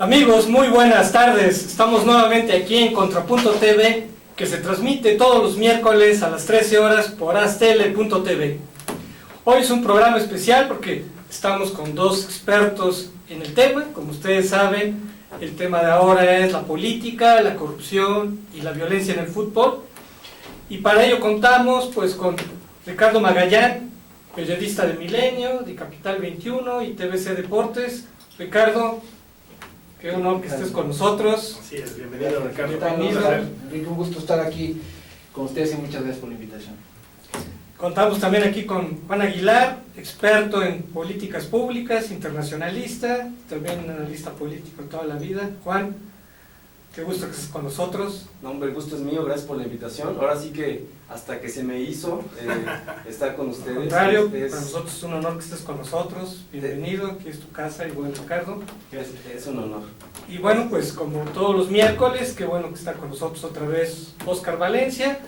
Amigos, muy buenas tardes. Estamos nuevamente aquí en Contrapunto TV, que se transmite todos los miércoles a las 13 horas por astl.tv. Hoy es un programa especial porque estamos con dos expertos en el tema. Como ustedes saben, el tema de ahora es la política, la corrupción y la violencia en el fútbol. Y para ello contamos pues con Ricardo Magallán, periodista de Milenio, de Capital 21 y TVC Deportes. Ricardo, qué honor que estés con nosotros. Así es, bienvenido Ricardo. Bienvenido. Enrique, un gusto estar aquí con ustedes y muchas gracias por la invitación. Contamos también aquí con Juan Aguilar, experto en políticas públicas, internacionalista, también analista político toda la vida. Juan, qué gusto que estés con nosotros. No, hombre, el gusto es mío, gracias por la invitación. Ahora sí que hasta que se me hizo estar con ustedes. Al contrario, para nosotros es un honor que estés con nosotros. Bienvenido, aquí es tu casa, igual Ricardo. Es un honor. Y bueno, pues como todos los miércoles, qué bueno que está con nosotros otra vez Óscar Valencia.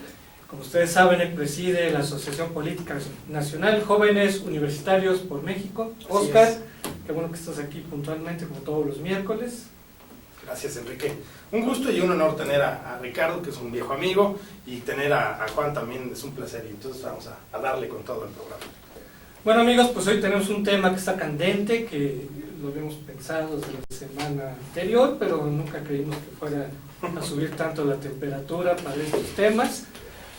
Como ustedes saben, él preside la Asociación Política Nacional Jóvenes Universitarios por México. Óscar, qué bueno que estás aquí puntualmente como todos los miércoles. Gracias, Enrique. Un gusto y un honor tener a Ricardo, que es un viejo amigo, y tener a Juan también es un placer. Y entonces vamos a darle con todo el programa. Bueno, amigos, pues hoy tenemos un tema que está candente, que lo habíamos pensado desde la semana anterior, pero nunca creímos que fuera a subir tanto la temperatura para estos temas.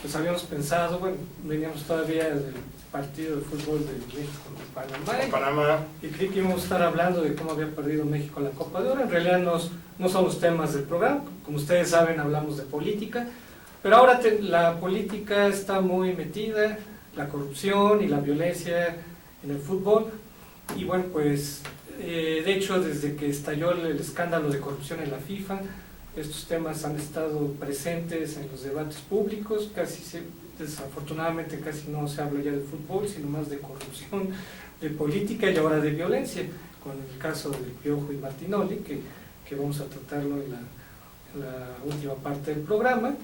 Pues habíamos pensado, bueno, veníamos todavía del partido de fútbol de México con Panamá. Y creí que íbamos a estar hablando de cómo había perdido México la Copa de Oro. En realidad no son los temas del programa. Como ustedes saben, hablamos de política. Pero ahora la política está muy metida, la corrupción y la violencia en el fútbol. Y bueno, pues de hecho, desde que estalló el escándalo de corrupción en la FIFA, estos temas han estado presentes en los debates públicos. Desafortunadamente casi no se habla ya de fútbol, sino más de corrupción, de política y ahora de violencia, con el caso del Piojo y Martinoli, que vamos a tratarlo en la última parte del programa.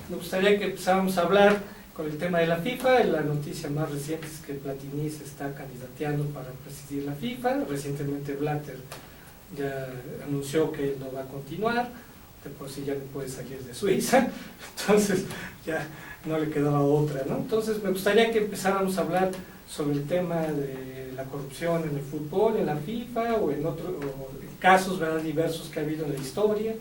Me gustaría que empezáramos a hablar con el tema de la FIFA. La noticia más reciente es que Platini se está candidateando para presidir la FIFA. Recientemente Blatter ya anunció que él no va a continuar, de por sí ya no puede salir de Suiza, entonces ya no le quedaba otra, ¿no? Entonces me gustaría que empezáramos a hablar sobre el tema de la corrupción en el fútbol, en la FIFA o en otros casos, ¿verdad?, diversos que ha habido en la historia.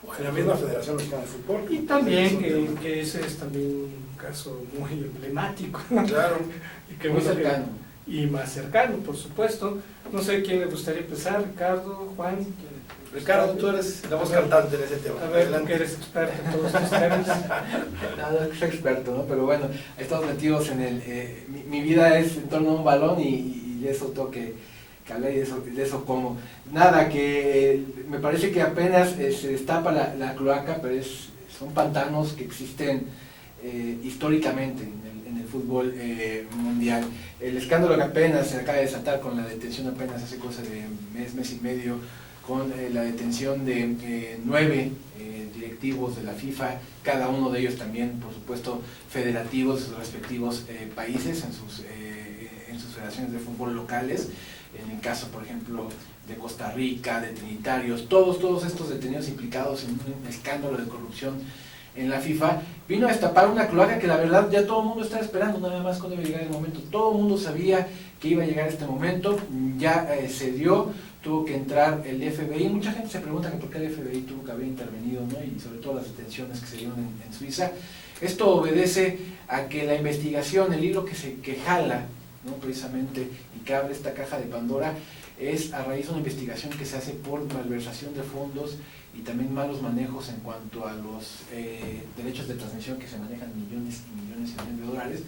O en la misma Federación Mexicana de Fútbol. Y también que ese es también un caso muy emblemático, ¿no? Claro. Y que Muy cercano. Y más cercano, por supuesto. No sé quién le gustaría empezar, Ricardo, Juan. Ricardo, tú eres la voz cantante en ese tema. A ver, tú que eres experto en todos estos temas. Nada, soy experto, ¿no? Pero bueno, estamos metidos en el... mi vida es en torno a un balón y de eso tengo que hablar y de eso como. Nada, que me parece que apenas se destapa la cloaca, pero son pantanos que existen históricamente en el fútbol mundial. El escándalo que apenas se acaba de desatar con la detención apenas hace cosa de mes y medio, con la detención de 9 directivos de la FIFA, cada uno de ellos también, por supuesto, federativos de sus respectivos países, en sus federaciones de fútbol locales. En el caso, por ejemplo, de Costa Rica, de Trinitarios, todos estos detenidos implicados en un escándalo de corrupción en la FIFA, vino a destapar una cloaca que la verdad ya todo el mundo estaba esperando, nada más cuando iba a llegar el momento. Todo el mundo sabía que iba a llegar este momento, ya se dio, tuvo que entrar el FBI. Mucha gente se pregunta que por qué el FBI tuvo que haber intervenido, ¿no? Y sobre todo las detenciones que se dieron en Suiza. Esto obedece a que la investigación, el hilo que jala, ¿no?, precisamente, y que abre esta caja de Pandora, es a raíz de una investigación que se hace por malversación de fondos y también malos manejos en cuanto a los derechos de transmisión, que se manejan millones y millones de dólares,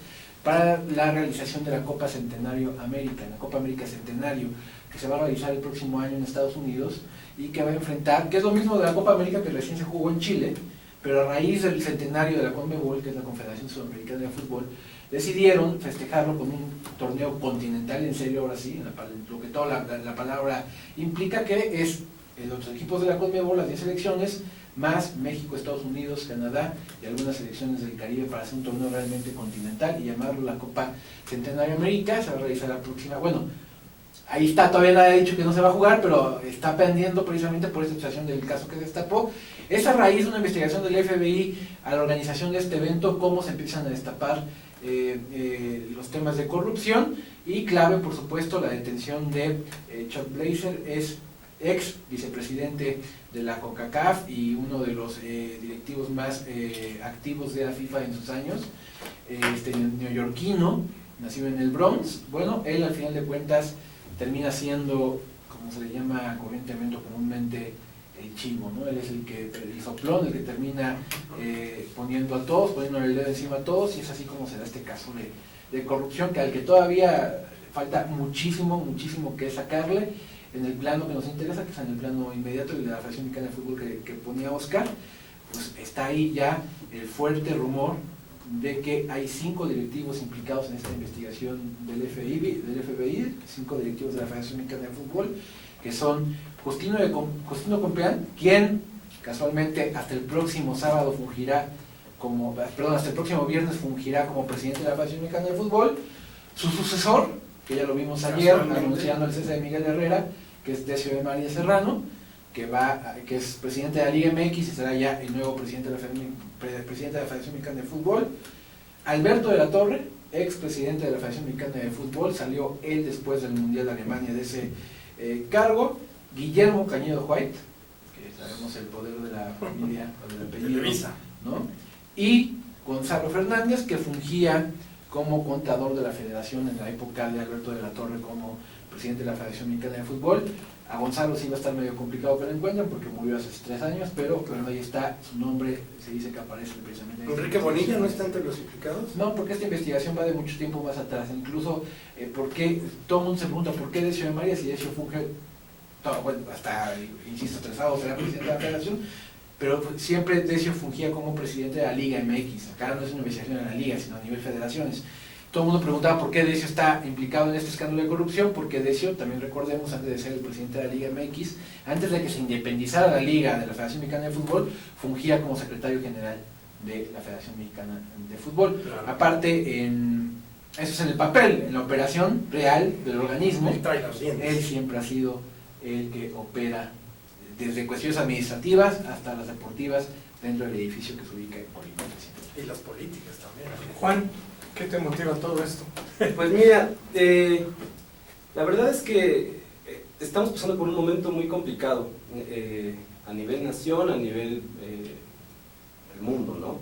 para la realización de la Copa Centenario América, la Copa América Centenario, que se va a realizar el próximo año en Estados Unidos y que va a enfrentar, que es lo mismo de la Copa América que recién se jugó en Chile, pero a raíz del centenario de la CONMEBOL, que es la Confederación Sudamericana de Fútbol, decidieron festejarlo con un torneo continental, en serio, ahora sí, lo que toda la palabra implica, que es los equipos de la CONMEBOL, las 10 selecciones, más México, Estados Unidos, Canadá y algunas selecciones del Caribe, para hacer un torneo realmente continental y llamarlo la Copa Centenario América. Se va a realizar la próxima, bueno, ahí está, todavía nadie ha dicho que no se va a jugar, pero está pendiendo precisamente por esta situación del caso que se destapó. Es a raíz de una investigación del FBI a la organización de este evento, cómo se empiezan a destapar los temas de corrupción, y clave, por supuesto, la detención de Chuck Blazer, es ex vicepresidente de la CONCACAF y uno de los directivos más activos de la FIFA en sus años, neoyorquino, nacido en el Bronx. Bueno, él al final de cuentas termina siendo, como se le llama corrientemente o comúnmente, el chivo, ¿no? Él es el soplón, el que termina poniendo a todos, poniendo el dedo encima a todos, y es así como se da este caso de corrupción, al que todavía falta muchísimo que sacarle en el plano que nos interesa, que es en el plano inmediato de la Federación Mexicana de Fútbol que ponía Oscar. Pues está ahí ya el fuerte rumor de que hay 5 directivos implicados en esta investigación del FBI, 5 directivos de la Federación Mexicana de Fútbol, que son Justino Compeán, quien casualmente hasta el próximo viernes fungirá como presidente de la Federación Mexicana de Fútbol. Su sucesor, que ya lo vimos ayer anunciando el cese de Miguel Herrera, que es Decio María Serrano, que es presidente de la Liga MX y será ya el nuevo presidente de la Federación Mexicana de Fútbol. Alberto de la Torre, ex presidente de la Federación Mexicana de Fútbol, salió él después del Mundial de Alemania de ese cargo. Guillermo Cañedo White, que sabemos el poder de la familia o del apellido, ¿no? Y Gonzalo Fernández, que fungía como contador de la federación en la época de Alberto de la Torre como presidente de la Federación Mexicana de Fútbol. A Gonzalo sí va a estar medio complicado que lo encuentren porque murió hace 3 años, pero ahí está, su nombre se dice que aparece precisamente. ¿Enrique Bonilla no está entre los implicados? No, porque esta investigación va de mucho tiempo más atrás, incluso porque todo el mundo se pregunta por qué Decio de María, si Decio funge, bueno, hasta, insisto, 3 años será presidente de la federación, pero siempre Decio fungía como presidente de la Liga MX. Acá no es una investigación en la Liga, sino a nivel federaciones. Todo el mundo preguntaba por qué Decio está implicado en este escándalo de corrupción, porque Decio, también recordemos, antes de ser el presidente de la Liga MX, antes de que se independizara la Liga de la Federación Mexicana de Fútbol, fungía como secretario general de la Federación Mexicana de Fútbol. Claro. Aparte, eso es en el papel, en la operación real del organismo, él siempre ha sido el que opera desde cuestiones administrativas hasta las deportivas dentro del edificio que se ubica en Colima. Y las políticas también. Juan, ¿qué te motiva todo esto? Pues mira, la verdad es que estamos pasando por un momento muy complicado a nivel nación, a nivel del mundo, ¿no?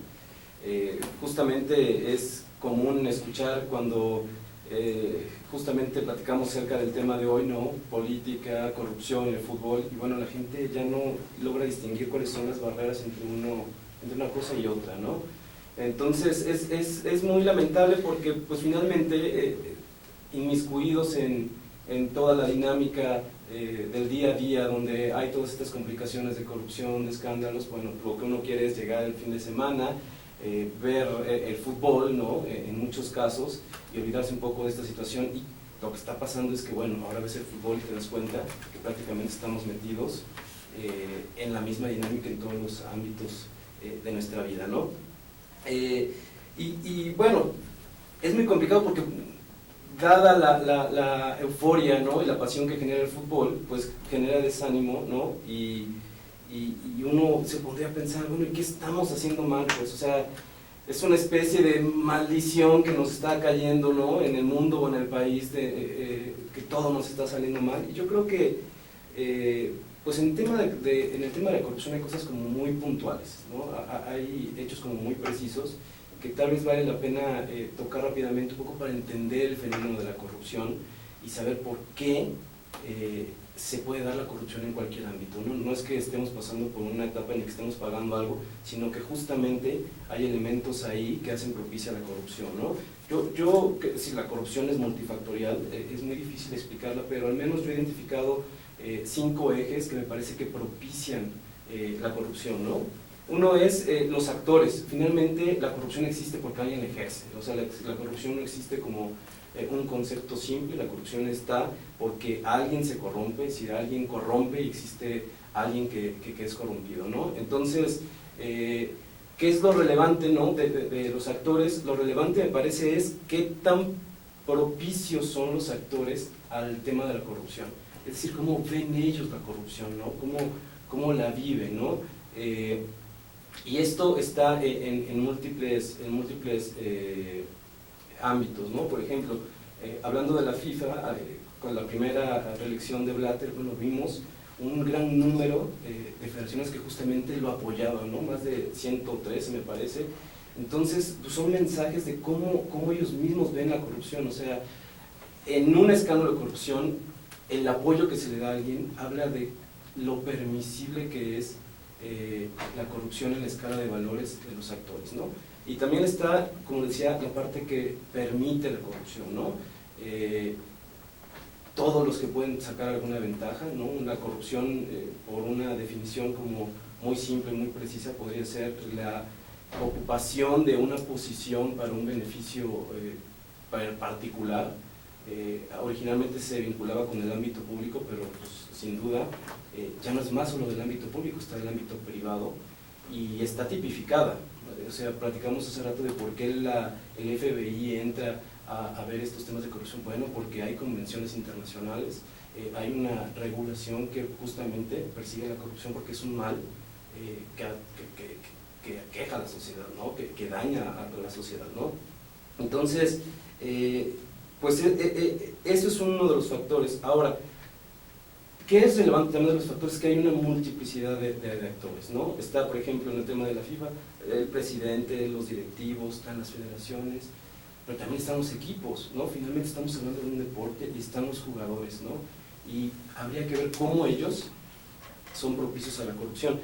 Justamente es común escuchar cuando justamente platicamos acerca del tema de hoy, ¿no? Política, corrupción, el fútbol, y bueno, la gente ya no logra distinguir cuáles son las barreras entre una cosa y otra, ¿no? Entonces es muy lamentable porque pues finalmente inmiscuidos en toda la dinámica del día a día donde hay todas estas complicaciones de corrupción, de escándalos, bueno, lo que uno quiere es llegar el fin de semana, ver el fútbol, ¿no? En muchos casos, y olvidarse un poco de esta situación. Y lo que está pasando es que bueno, ahora ves el fútbol y te das cuenta que prácticamente estamos metidos en la misma dinámica en todos los ámbitos de nuestra vida, ¿no? Y bueno, es muy complicado porque dada la euforia, ¿no? Y la pasión que genera el fútbol, pues genera desánimo, ¿no? Y uno se podría pensar, bueno, ¿y qué estamos haciendo mal? Pues, o sea, es una especie de maldición que nos está cayendo, ¿no? En el mundo o en el país, que todo nos está saliendo mal. Y yo creo que pues en el tema de la corrupción hay cosas como muy puntuales, ¿no? Hay hechos como muy precisos que tal vez vale la pena tocar rápidamente un poco para entender el fenómeno de la corrupción y saber por qué se puede dar la corrupción en cualquier ámbito, ¿no? No es que estemos pasando por una etapa en la que estemos pagando algo, sino que justamente hay elementos ahí que hacen propicia la corrupción, ¿no? Si la corrupción es multifactorial, es muy difícil explicarla, pero al menos yo he identificado 5 ejes que me parece que propician la corrupción, ¿no? Uno es los actores. Finalmente la corrupción existe porque alguien la ejerce, o sea, la corrupción no existe como un concepto simple, la corrupción está porque alguien se corrompe, si alguien corrompe existe alguien que es corrompido, ¿no? Entonces, ¿qué es lo relevante, ¿no? de los actores? Lo relevante me parece es qué tan propicios son los actores al tema de la corrupción. Es decir, cómo ven ellos la corrupción, ¿no? Cómo la viven, ¿no? Y esto está en múltiples ámbitos, ¿no? Por ejemplo, hablando de la FIFA, con la primera reelección de Blatter, bueno, vimos un gran número de federaciones que justamente lo apoyaban, ¿no? Más de 113 me parece. Entonces, pues son mensajes de cómo ellos mismos ven la corrupción. O sea, en un escándalo de corrupción, el apoyo que se le da a alguien habla de lo permisible que es la corrupción en la escala de valores de los actores, ¿no? Y también está, como decía, la parte que permite la corrupción, ¿no? Todos los que pueden sacar alguna ventaja, ¿no? La corrupción, por una definición como muy simple, muy precisa, podría ser la ocupación de una posición para un beneficio particular. Originalmente se vinculaba con el ámbito público, pero pues, sin duda ya no es más solo del ámbito público, está del ámbito privado y está tipificada. O sea, platicamos hace rato de por qué el FBI entra a ver estos temas de corrupción. Bueno, porque hay convenciones internacionales, hay una regulación que justamente persigue la corrupción porque es un mal que aqueja a la sociedad, ¿no? que daña a la sociedad, ¿no? Entonces, pues eso es uno de los factores. Ahora, ¿qué es relevante también de los factores? Que hay una multiplicidad de actores, ¿no? Está, por ejemplo, en el tema de la FIFA, el presidente, los directivos, están las federaciones, pero también están los equipos, ¿no? Finalmente estamos hablando de un deporte y están los jugadores, ¿no? Y habría que ver cómo ellos son propicios a la corrupción.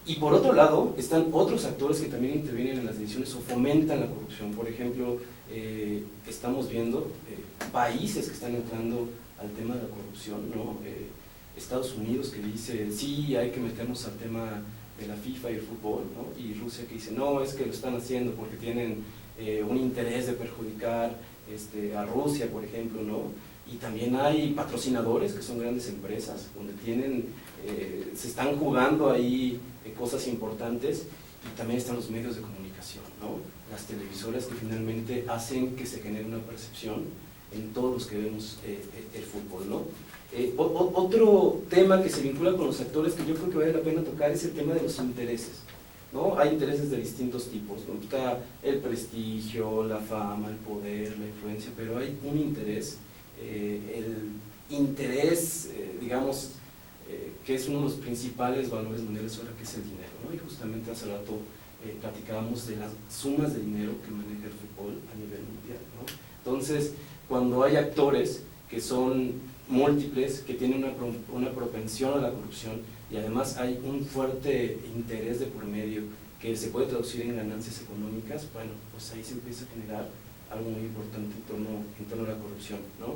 Y por otro lado, están otros actores que también intervienen en las decisiones o fomentan la corrupción. Por ejemplo, estamos viendo países que están entrando al tema de la corrupción, ¿no? Estados Unidos que dice, sí, hay que meternos al tema de la FIFA y el fútbol, ¿no? Y Rusia que dice, no, es que lo están haciendo porque tienen un interés de perjudicar a Rusia, por ejemplo, ¿no? Y también hay patrocinadores que son grandes empresas, donde se están jugando ahí cosas importantes, y también están los medios de comunicación, ¿no? Las televisoras que finalmente hacen que se genere una percepción en todos los que vemos el fútbol, ¿no? Otro tema que se vincula con los actores que yo creo que vale la pena tocar es el tema de los intereses, ¿no? Hay intereses de distintos tipos, ¿no? Está el prestigio, la fama, el poder, la influencia, pero hay un interés, el interés, digamos, que es uno de los principales valores mundiales ahora, que es el dinero, ¿no? Y justamente hace rato platicábamos de las sumas de dinero que maneja el fútbol a nivel mundial, ¿no? Entonces, cuando hay actores que son múltiples, que tienen una propensión a la corrupción, y además hay un fuerte interés de por medio que se puede traducir en ganancias económicas, bueno, pues ahí se empieza a generar algo muy importante en torno a la corrupción, ¿no?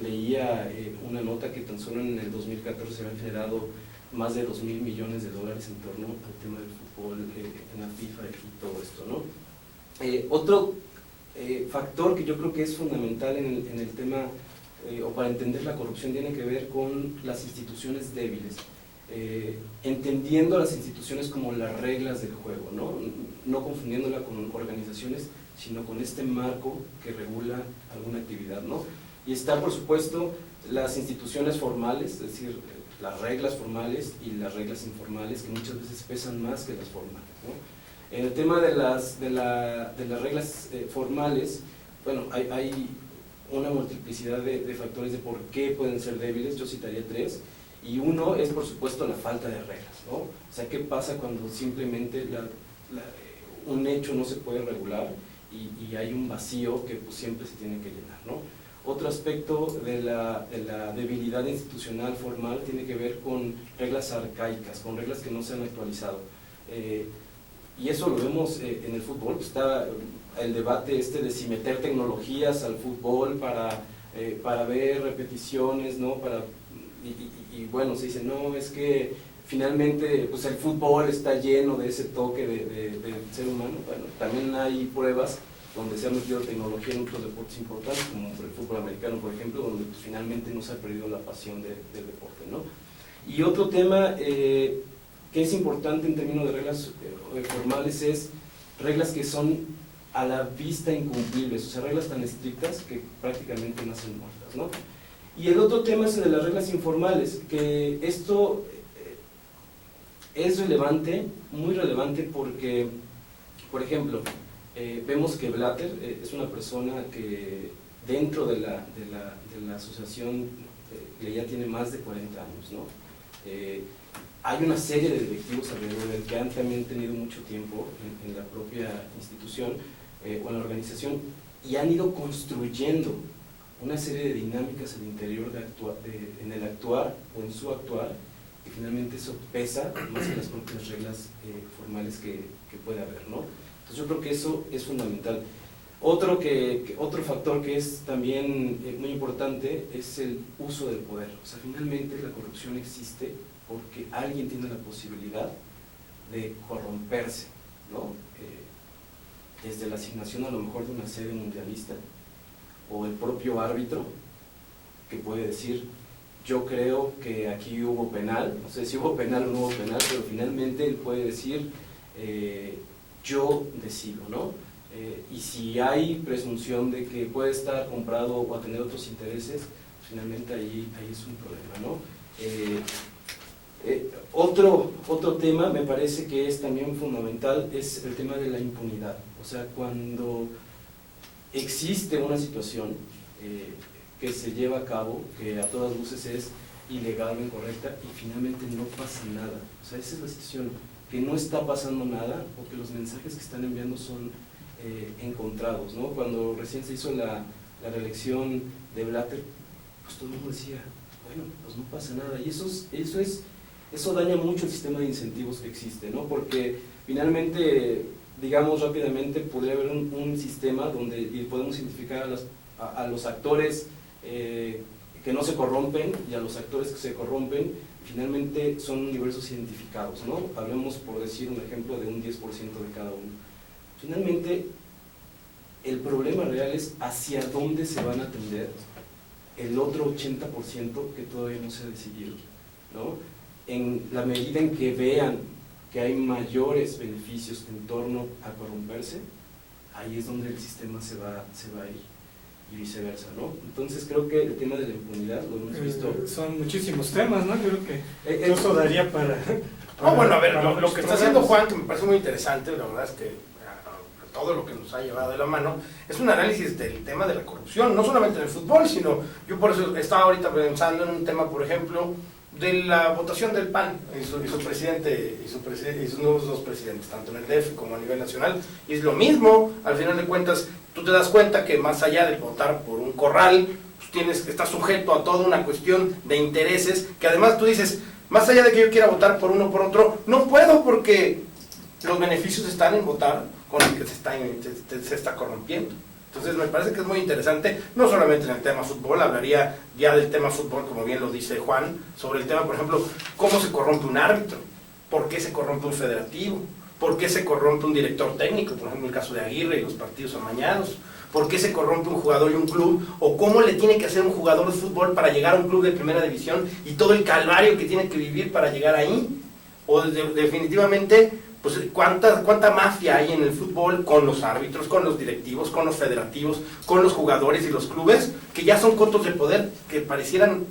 Leía una nota que tan solo en el 2014 se habían generado más de $2.000 millones en torno al tema del fútbol en la FIFA y todo esto, ¿no? Otro factor que yo creo que es fundamental en el tema, o para entender la corrupción, tiene que ver con las instituciones débiles. Entendiendo las instituciones como las reglas del juego, no confundiéndola con organizaciones, sino con este marco que regula alguna actividad, ¿no? Y está, por supuesto, las instituciones formales, es decir, las reglas formales y las reglas informales, que muchas veces pesan más que las formales, ¿no? En el tema de las reglas formales, bueno, hay una multiplicidad de factores de por qué pueden ser débiles. Yo citaría 3, y uno es, por supuesto, la falta de reglas, ¿no? O sea, ¿qué pasa cuando simplemente un hecho no se puede regular y hay un vacío que pues, siempre se tiene que llenar, ¿no? Otro aspecto de la debilidad institucional formal tiene que ver con reglas arcaicas, con reglas que no se han actualizado. Y eso lo vemos en el fútbol. Está el debate de si meter tecnologías al fútbol para ver repeticiones, ¿no? Y bueno, se dice, no, es que finalmente pues el fútbol está lleno de ese toque del ser humano. Bueno, también hay pruebas donde se ha metido tecnología en otros deportes importantes, como el fútbol americano, por ejemplo, donde pues, finalmente no se ha perdido la pasión del deporte, ¿no? Y otro tema que es importante en términos de reglas formales es reglas que son a la vista incumplibles, o sea, reglas tan estrictas que prácticamente nacen muertas, ¿no? Y el otro tema es el de las reglas informales, que esto es relevante, muy relevante, porque, por ejemplo, vemos que Blatter es una persona que dentro de la asociación ya tiene más de 40 años, ¿no? Hay una serie de directivos alrededor del que han también tenido mucho tiempo en la propia institución o en la organización y han ido construyendo una serie de dinámicas al interior en el actuar o en su actuar, que finalmente eso pesa más que las propias reglas formales que puede haber, ¿no? Entonces yo creo que eso es fundamental. Otro factor que es también muy importante es el uso del poder. O sea, finalmente la corrupción existe porque alguien tiene la posibilidad de corromperse, ¿no? Desde la asignación a lo mejor de una sede mundialista, o el propio árbitro, que puede decir, yo creo que aquí hubo penal, no sé si hubo penal o no hubo penal, pero finalmente él puede decir, yo decido, ¿no? Y si hay presunción de que puede estar comprado o a tener otros intereses, finalmente ahí es un problema, ¿no? Otro tema me parece que es también fundamental es el tema de la impunidad. O sea, cuando existe una situación que se lleva a cabo, que a todas luces es ilegal o incorrecta y finalmente no pasa nada. O sea, esa es la situación, que no está pasando nada o que los mensajes que están enviando son encontrados, ¿no? Cuando recién se hizo la reelección de Blatter, pues todo el mundo decía, bueno, pues no pasa nada. Y eso daña mucho el sistema de incentivos que existe, ¿no? Porque finalmente, digamos rápidamente, podría haber un sistema donde podemos identificar a los actores que no se corrompen y a los actores que se corrompen, finalmente son universos identificados, ¿no? Hablemos, por decir un ejemplo, de un 10% de cada uno. Finalmente, el problema real es hacia dónde se van a atender el otro 80% que todavía no se ha decidido, ¿no? En la medida en que vean que hay mayores beneficios en torno a corromperse, ahí es donde el sistema se va a ir, y viceversa, ¿no? Entonces creo que el tema de la impunidad lo hemos visto. Son muchísimos temas, ¿no? Yo creo que eso daría para... No, bueno, a ver, lo que está haciendo Juan, que me parece muy interesante, la verdad es que todo lo que nos ha llevado de la mano, es un análisis del tema de la corrupción, no solamente en el fútbol, sino, yo por eso estaba ahorita pensando en un tema, por ejemplo, de la votación del PAN y su presidente y sus nuevos dos presidentes, tanto en el DF como a nivel nacional, y es lo mismo. Al final de cuentas, tú te das cuenta que más allá de votar por un corral, pues estás sujeto a toda una cuestión de intereses, que además tú dices, más allá de que yo quiera votar por uno o por otro, no puedo porque los beneficios están en votar con el que se está corrompiendo. Entonces me parece que es muy interesante, no solamente en el tema fútbol, hablaría ya del tema fútbol, como bien lo dice Juan, sobre el tema, por ejemplo, cómo se corrompe un árbitro, por qué se corrompe un federativo, por qué se corrompe un director técnico, por ejemplo el caso de Aguirre y los partidos amañados, por qué se corrompe un jugador y un club, o cómo le tiene que hacer un jugador de fútbol para llegar a un club de primera división y todo el calvario que tiene que vivir para llegar ahí, o definitivamente... pues cuánta mafia hay en el fútbol con los árbitros, con los directivos, con los federativos, con los jugadores y los clubes, que ya son cotos de poder que parecieran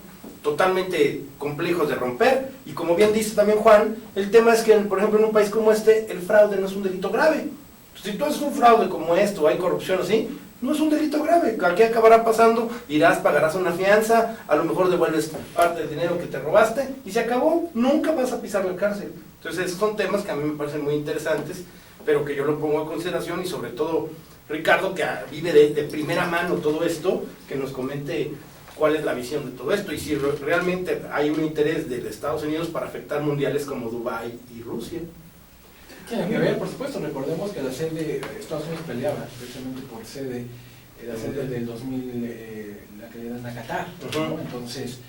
totalmente complejos de romper. Y como bien dice también Juan, el tema es que, por ejemplo, en un país como este, el fraude no es un delito grave. Si tú haces un fraude como esto, hay corrupción así, no es un delito grave. ¿Qué acabará pasando? Irás, pagarás una fianza, a lo mejor devuelves parte del dinero que te robaste y se acabó. Nunca vas a pisar la cárcel. Entonces esos son temas que a mí me parecen muy interesantes, pero que yo lo pongo a consideración, y sobre todo Ricardo, que vive de primera mano todo esto, que nos comente cuál es la visión de todo esto y si realmente hay un interés de Estados Unidos para afectar mundiales como Dubái y Rusia. Tiene que ver, por supuesto. Recordemos que la sede, Estados Unidos peleaba precisamente por sede, la sede del 2000, la que le dan a Qatar, ¿no? Entonces,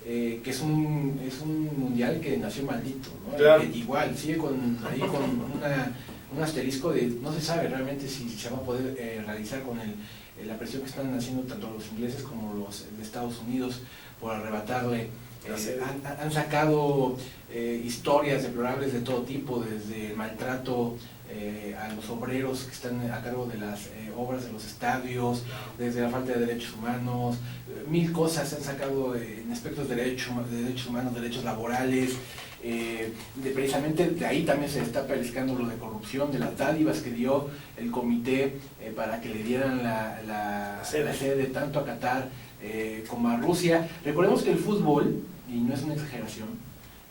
que es un mundial que nació maldito, ¿no? Claro. Igual, sigue con un asterisco de no se sabe realmente si se va a poder realizar con la presión que están haciendo tanto los ingleses como los de Estados Unidos por arrebatarle. Han sacado historias deplorables de todo tipo, desde el maltrato a los obreros que están a cargo de las obras de los estadios, desde la falta de derechos humanos, mil cosas se han sacado en aspectos de derechos humanos, derechos laborales. Precisamente de ahí también se destapa el escándalo de corrupción, de las dádivas que dio el comité para que le dieran la sede tanto a Qatar como a Rusia. Recordemos que el fútbol, y no es una exageración,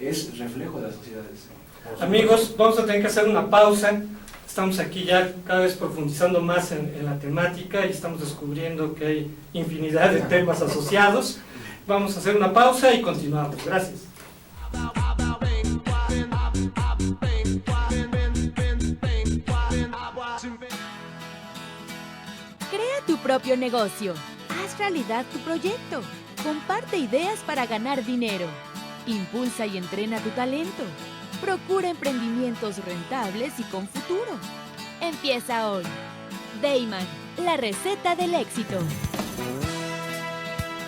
es reflejo de las sociedades. Amigos, vamos a tener que hacer una pausa. Estamos aquí ya cada vez profundizando más en la temática y estamos descubriendo que hay infinidad de temas asociados. Vamos a hacer una pausa y continuamos. Gracias. Crea tu propio negocio. Haz realidad tu proyecto. Comparte ideas para ganar dinero. Impulsa y entrena tu talento. Procura emprendimientos rentables y con futuro. Empieza hoy. Dayman, la receta del éxito.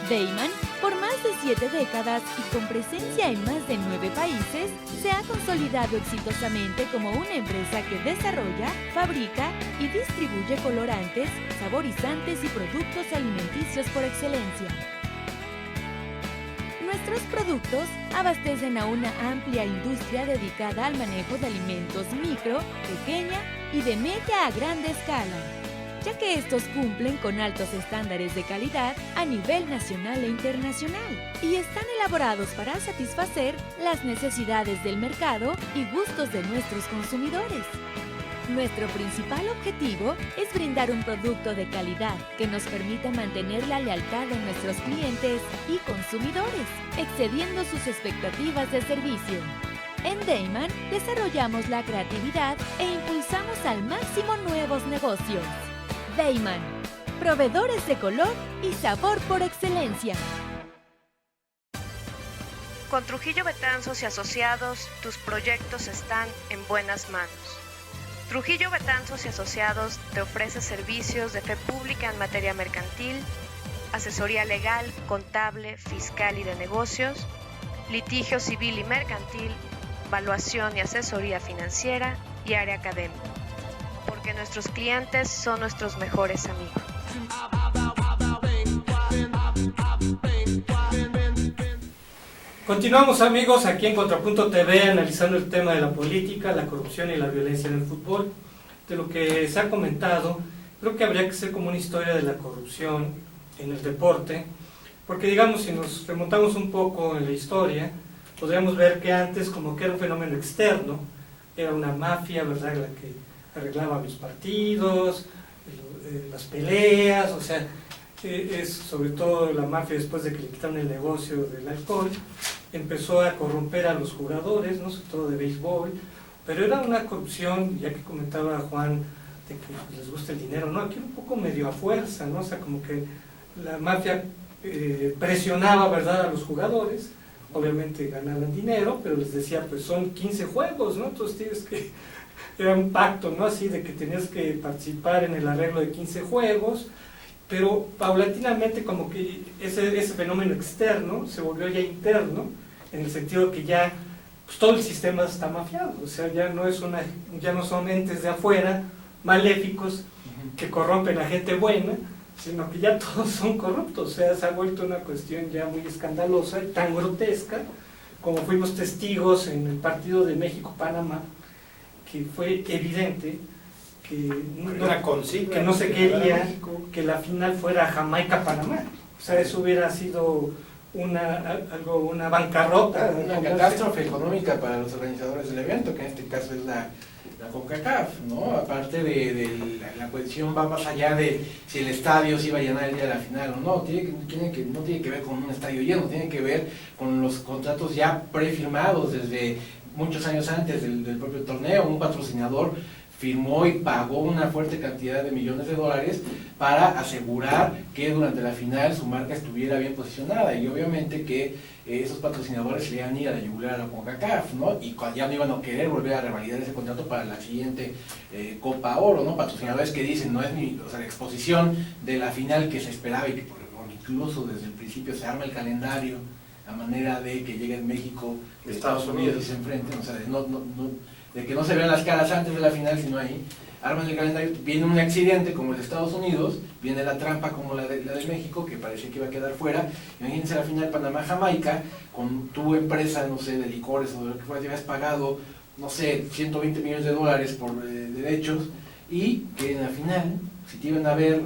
Dayman, por más de 7 décadas y con presencia en más de 9 países, se ha consolidado exitosamente como una empresa que desarrolla, fabrica y distribuye colorantes, saborizantes y productos alimenticios por excelencia. Nuestros productos abastecen a una amplia industria dedicada al manejo de alimentos micro, pequeña y de media a grande escala, ya que estos cumplen con altos estándares de calidad a nivel nacional e internacional y están elaborados para satisfacer las necesidades del mercado y gustos de nuestros consumidores. Nuestro principal objetivo es brindar un producto de calidad que nos permita mantener la lealtad de nuestros clientes y consumidores, excediendo sus expectativas de servicio. En Dayman desarrollamos la creatividad e impulsamos al máximo nuevos negocios. Dayman, proveedores de color y sabor por excelencia. Con Trujillo Betanzos y Asociados, tus proyectos están en buenas manos. Trujillo Betanzos y Asociados te ofrece servicios de fe pública en materia mercantil, asesoría legal, contable, fiscal y de negocios, litigio civil y mercantil, evaluación y asesoría financiera y área académica, porque nuestros clientes son nuestros mejores amigos. Continuamos, amigos, aquí en Contrapunto TV analizando el tema de la política, la corrupción y la violencia en el fútbol. De lo que se ha comentado, creo que habría que hacer como una historia de la corrupción en el deporte, porque digamos, si nos remontamos un poco en la historia, podríamos ver que antes como que era un fenómeno externo, era una mafia, ¿verdad?, la que arreglaba los partidos, las peleas, o sea, es sobre todo la mafia después de que le quitaron el negocio del alcohol, empezó a corromper a los jugadores, ¿no?, sobre todo de béisbol, pero era una corrupción, ya que comentaba Juan, de que les gusta el dinero, ¿no?, aquí un poco medio a fuerza, ¿no?, o sea, como que la mafia presionaba, ¿verdad?, a los jugadores, obviamente ganaban dinero, pero les decía, pues son 15 juegos, ¿no?, entonces tienes que, era un pacto, ¿no?, así de que tenías que participar en el arreglo de 15 juegos, pero paulatinamente como que ese fenómeno externo se volvió ya interno, en el sentido que ya pues, todo el sistema está mafiado, o sea, ya no son entes de afuera, maléficos, que corrompen a gente buena, sino que ya todos son corruptos, o sea, se ha vuelto una cuestión ya muy escandalosa y tan grotesca, como fuimos testigos en el partido de México-Panamá, que fue evidente que no se quería que la final fuera Jamaica-Panamá, o sea, eso hubiera sido una bancarrota, una catástrofe económica para los organizadores del evento, que en este caso es la CONCACAF, ¿no? Aparte de la cuestión va más allá de si el estadio se iba a llenar el día de la final o no, no tiene que ver con un estadio lleno, tiene que ver con los contratos ya prefirmados desde muchos años antes del propio torneo. Un patrocinador firmó y pagó una fuerte cantidad de millones de dólares para asegurar que durante la final su marca estuviera bien posicionada, y obviamente que esos patrocinadores le iban a ir a la yugular a la CONCACAF, ¿no? Y ya no iban a querer volver a revalidar ese contrato para la siguiente Copa Oro, ¿no? Patrocinadores que dicen, no es la exposición de la final que se esperaba, y que incluso desde el principio se arma el calendario a manera de que llegue en México, Estados Unidos y se enfrenten, o sea, de que no se vean las caras antes de la final, sino ahí, arman el calendario, viene un accidente como el de Estados Unidos, viene la trampa como la de México, que parecía que iba a quedar fuera, imagínense la final Panamá-Jamaica, con tu empresa, no sé, de licores o de lo que fuera, te habías pagado, no sé, 120 millones de dólares por derechos, y que en la final, si te iban a ver,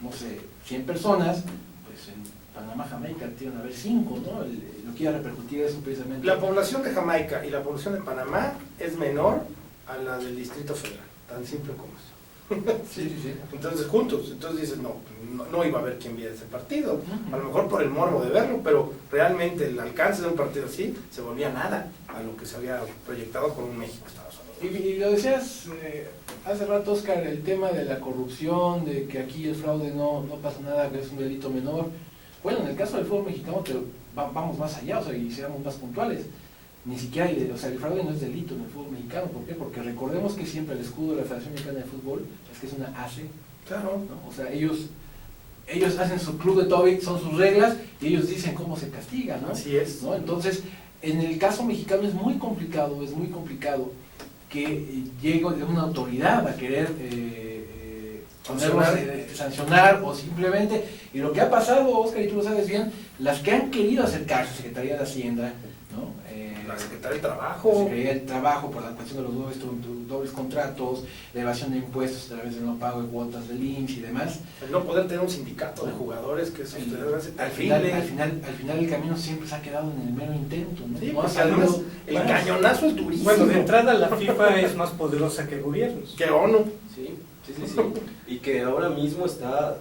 no sé, 100 personas, pues en Panamá-Jamaica te iban a ver 5, ¿no? Lo que iba a repercutir eso precisamente. La población de Jamaica y la población de Panamá es menor a la del Distrito Federal, tan simple como eso. Sí, sí, sí. Entonces juntos, entonces dices, no iba a haber quien viera ese partido, a lo mejor por el morbo de verlo, pero realmente el alcance de un partido así se volvía nada a lo que se había proyectado con un México-Estados Unidos. Y lo decías hace rato, Oscar, el tema de la corrupción, de que aquí el fraude no pasa nada, que es un delito menor. Bueno, en el caso del fútbol mexicano vamos más allá, o sea, y seamos más puntuales. Ni siquiera o sea, el fraude no es delito en el fútbol mexicano. ¿Por qué? Porque recordemos que siempre el escudo de la Federación Mexicana de Fútbol es que es una AC. Claro. ¿No? O sea, ellos hacen su club de Tobit, son sus reglas, y ellos dicen cómo se castiga, ¿no? Así es. ¿No? Entonces, en el caso mexicano es muy complicado que llegue una autoridad a querer sancionar o simplemente, y lo que ha pasado, Oscar, y tú lo sabes bien, las que han querido acercarse a Secretaría de Hacienda, ¿no? La Secretaría del La Trabajo. Secretaría del Trabajo por la cuestión de los dobles contratos, la evasión de impuestos a través del no pago de cuotas del IMSS y demás. El no poder tener un sindicato de jugadores, que eso Al final el camino siempre se ha quedado en el mero intento, ¿no? Sí, No ha porque salido además el más. cañonazo es durísimo. Bueno, de entrada la FIFA es más poderosa que gobiernos. Que ONU. Sí. Y que ahora mismo está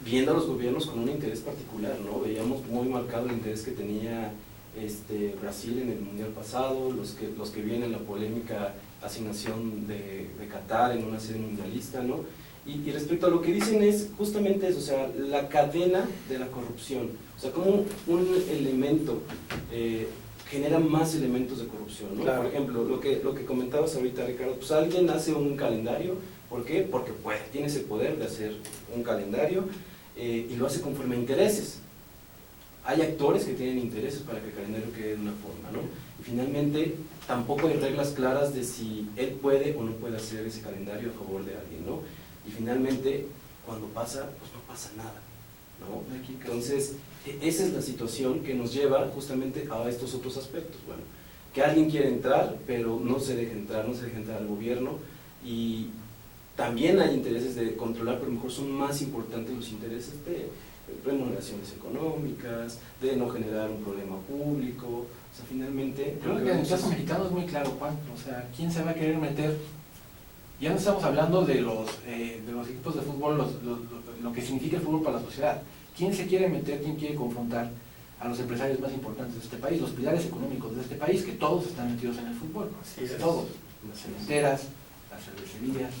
viendo a los gobiernos con un interés particular, ¿no? Veíamos muy marcado el interés que tenía Brasil en el Mundial pasado, los que vienen la polémica asignación de Qatar en una sede mundialista, ¿no? Y respecto a lo que dicen es justamente eso, o sea, la cadena de la corrupción, o sea, como un elemento genera más elementos de corrupción, ¿no? Claro. Por ejemplo, lo que comentabas ahorita, Ricardo, pues alguien hace un calendario, ¿por qué? Porque puede, tiene ese poder de hacer un calendario y lo hace conforme a intereses. Hay actores que tienen intereses para que el calendario quede de una forma, ¿no? Y finalmente, tampoco hay reglas claras de si él puede o no puede hacer ese calendario a favor de alguien, ¿no? Y finalmente, cuando pasa, pues no pasa nada, ¿no? Entonces, esa es la situación que nos lleva justamente a estos otros aspectos. Bueno, que alguien quiere entrar, pero no se deja entrar al gobierno, y también hay intereses de controlar, pero a lo mejor son más importantes los intereses de remuneraciones económicas, de no generar un problema público. O sea, finalmente... Creo que en el caso mexicano es muy claro, Juan. O sea, ¿quién se va a querer meter? Ya no estamos hablando de los equipos de fútbol, lo que significa el fútbol para la sociedad. ¿Quién se quiere meter, quién quiere confrontar a los empresarios más importantes de este país, los pilares económicos de este país, que todos están metidos en el fútbol? Así es. Todos. Las cementeras, las cervecerías,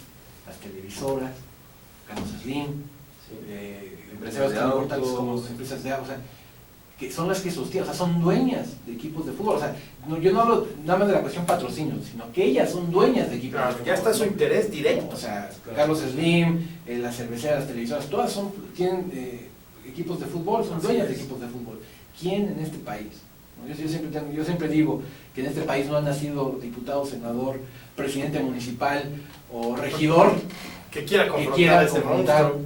las televisoras, Carlos Slim, empresarios tan importantes como las empresas de agua, o sea, que son las que sostienen, o sea, son dueñas de equipos de fútbol. O sea, yo no hablo nada más de la cuestión patrocinio, sino que ellas son dueñas de equipos de fútbol. Ya está su interés directo. O sea, Carlos Slim, las cerveceras, las televisoras, todas tienen equipos de fútbol, son dueñas de equipos de fútbol. ¿Quién en este país? Yo siempre digo que en este país no ha nacido diputado, senador, presidente municipal o regidor que quiera confrontar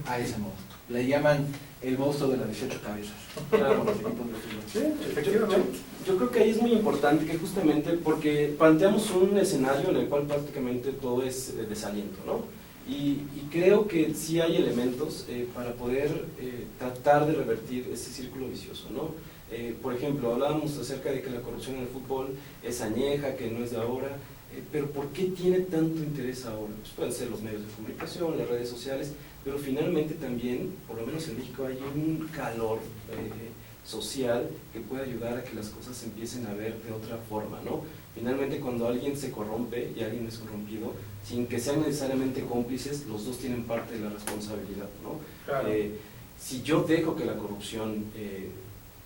a ese monstruo. Le llaman el monstruo de las 18 cabezas. Claro. Los equipos de fútbol. Sí, efectivamente. Yo creo que ahí es muy importante que justamente, porque planteamos un escenario en el cual prácticamente todo es desaliento, ¿no? Y creo que sí hay elementos para poder tratar de revertir ese círculo vicioso, ¿no? Por ejemplo, hablábamos acerca de que la corrupción en el fútbol es añeja, que no es de ahora, pero ¿por qué tiene tanto interés ahora? Pues pueden ser los medios de comunicación, las redes sociales, pero finalmente también, por lo menos en México, hay un calor social que puede ayudar a que las cosas se empiecen a ver de otra forma, ¿no? Finalmente, cuando alguien se corrompe y alguien es corrompido, sin que sean necesariamente cómplices, los dos tienen parte de la responsabilidad, ¿no? Claro. Si yo dejo que la corrupción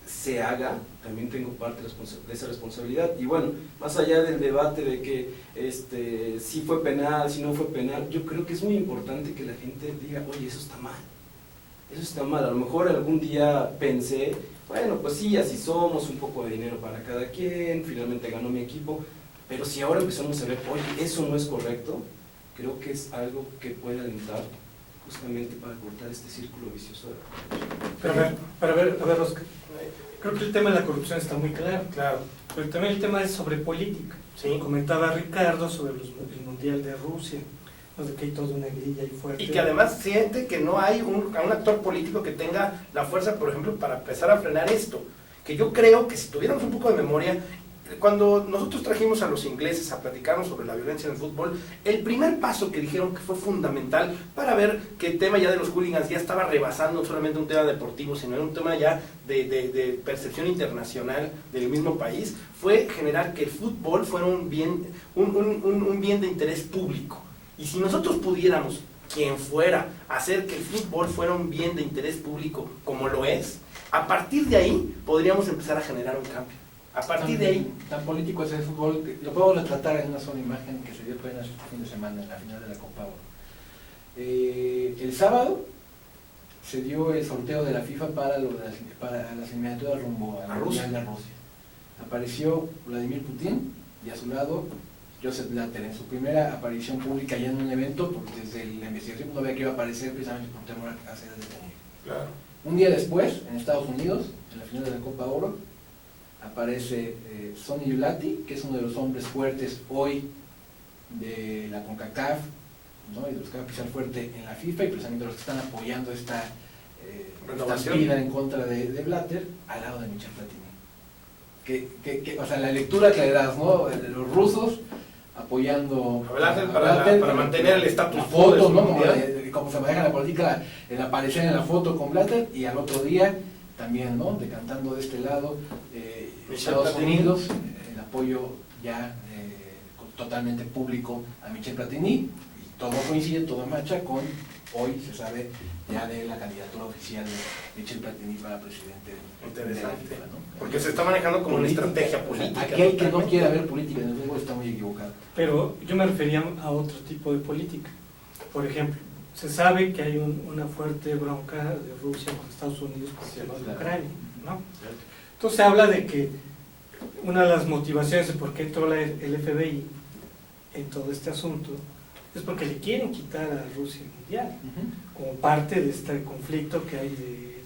se haga, también tengo parte de esa responsabilidad. Y bueno, más allá del debate de que si fue penal, si no fue penal, yo creo que es muy importante que la gente diga, oye, eso está mal. Eso está mal. A lo mejor algún día pensé, bueno, pues sí, así somos, un poco de dinero para cada quien, finalmente ganó mi equipo, Pero si ahora empezamos a ver, oye, eso no es correcto, creo que es algo que puede alentar justamente para cortar este círculo vicioso. Pero a ver, Oscar, creo que el tema de la corrupción está muy claro. Claro. Pero también el tema es sobre política. Sí. Comentaba Ricardo sobre el Mundial de Rusia, no sé que hay toda una grilla ahí fuerte. Y que además siente que no hay un actor político que tenga la fuerza, por ejemplo, para empezar a frenar esto. Que yo creo que si tuviéramos un poco de memoria, cuando nosotros trajimos a los ingleses a platicarnos sobre la violencia en el fútbol, el primer paso que dijeron que fue fundamental para ver que el tema ya de los hooligans ya estaba rebasando no solamente un tema deportivo, sino era un tema ya de percepción internacional del mismo país, fue generar que el fútbol fuera un bien de interés público. Y si nosotros pudiéramos, quien fuera, hacer que el fútbol fuera un bien de interés público como lo es, a partir de ahí podríamos empezar a generar un cambio. A partir de ahí. Tan político es el fútbol, que lo podemos retratar en una sola imagen que se dio apenas este fin de semana, en la final de la Copa Oro. El sábado se dio el sorteo de la FIFA para las eliminatorias rumbo a la Mundial de Rusia. Apareció Vladimir Putin y a su lado Joseph Blatter en su primera aparición pública ya en un evento, porque desde la investigación no veía que iba a aparecer precisamente por temor a ser detenido. Claro. Un día después, en Estados Unidos, en la final de la Copa Oro, aparece Sonny Ulati, que es uno de los hombres fuertes hoy de la CONCACAF, ¿no? Y de los que va a pisar fuerte en la FIFA, y precisamente los que están apoyando esta vida en contra de Blatter, al lado de Michel Platini. O sea, la lectura que le das, ¿no? De los rusos apoyando a Blatter para mantener el status quo de su mundial. Como se maneja la política, el aparecer en la foto con Blatter, y al otro día también, ¿no? Decantando de este lado, Estados Unidos, el apoyo ya totalmente público a Michel Platini, y todo coincide, todo marcha con, hoy se sabe ya de la candidatura oficial de Michel Platini para presidente de la FIFA, ¿no? Porque se está manejando como política, una estrategia política. Aquel que no quiera ver política en el fútbol está muy equivocado. Pero yo me refería a otro tipo de política. Por ejemplo, se sabe que hay una fuerte bronca de Rusia con Estados Unidos por el tema de Ucrania, ¿no? Entonces se habla de que una de las motivaciones de por qué entró el FBI en todo este asunto es porque le quieren quitar a Rusia el mundial, como parte de este conflicto que hay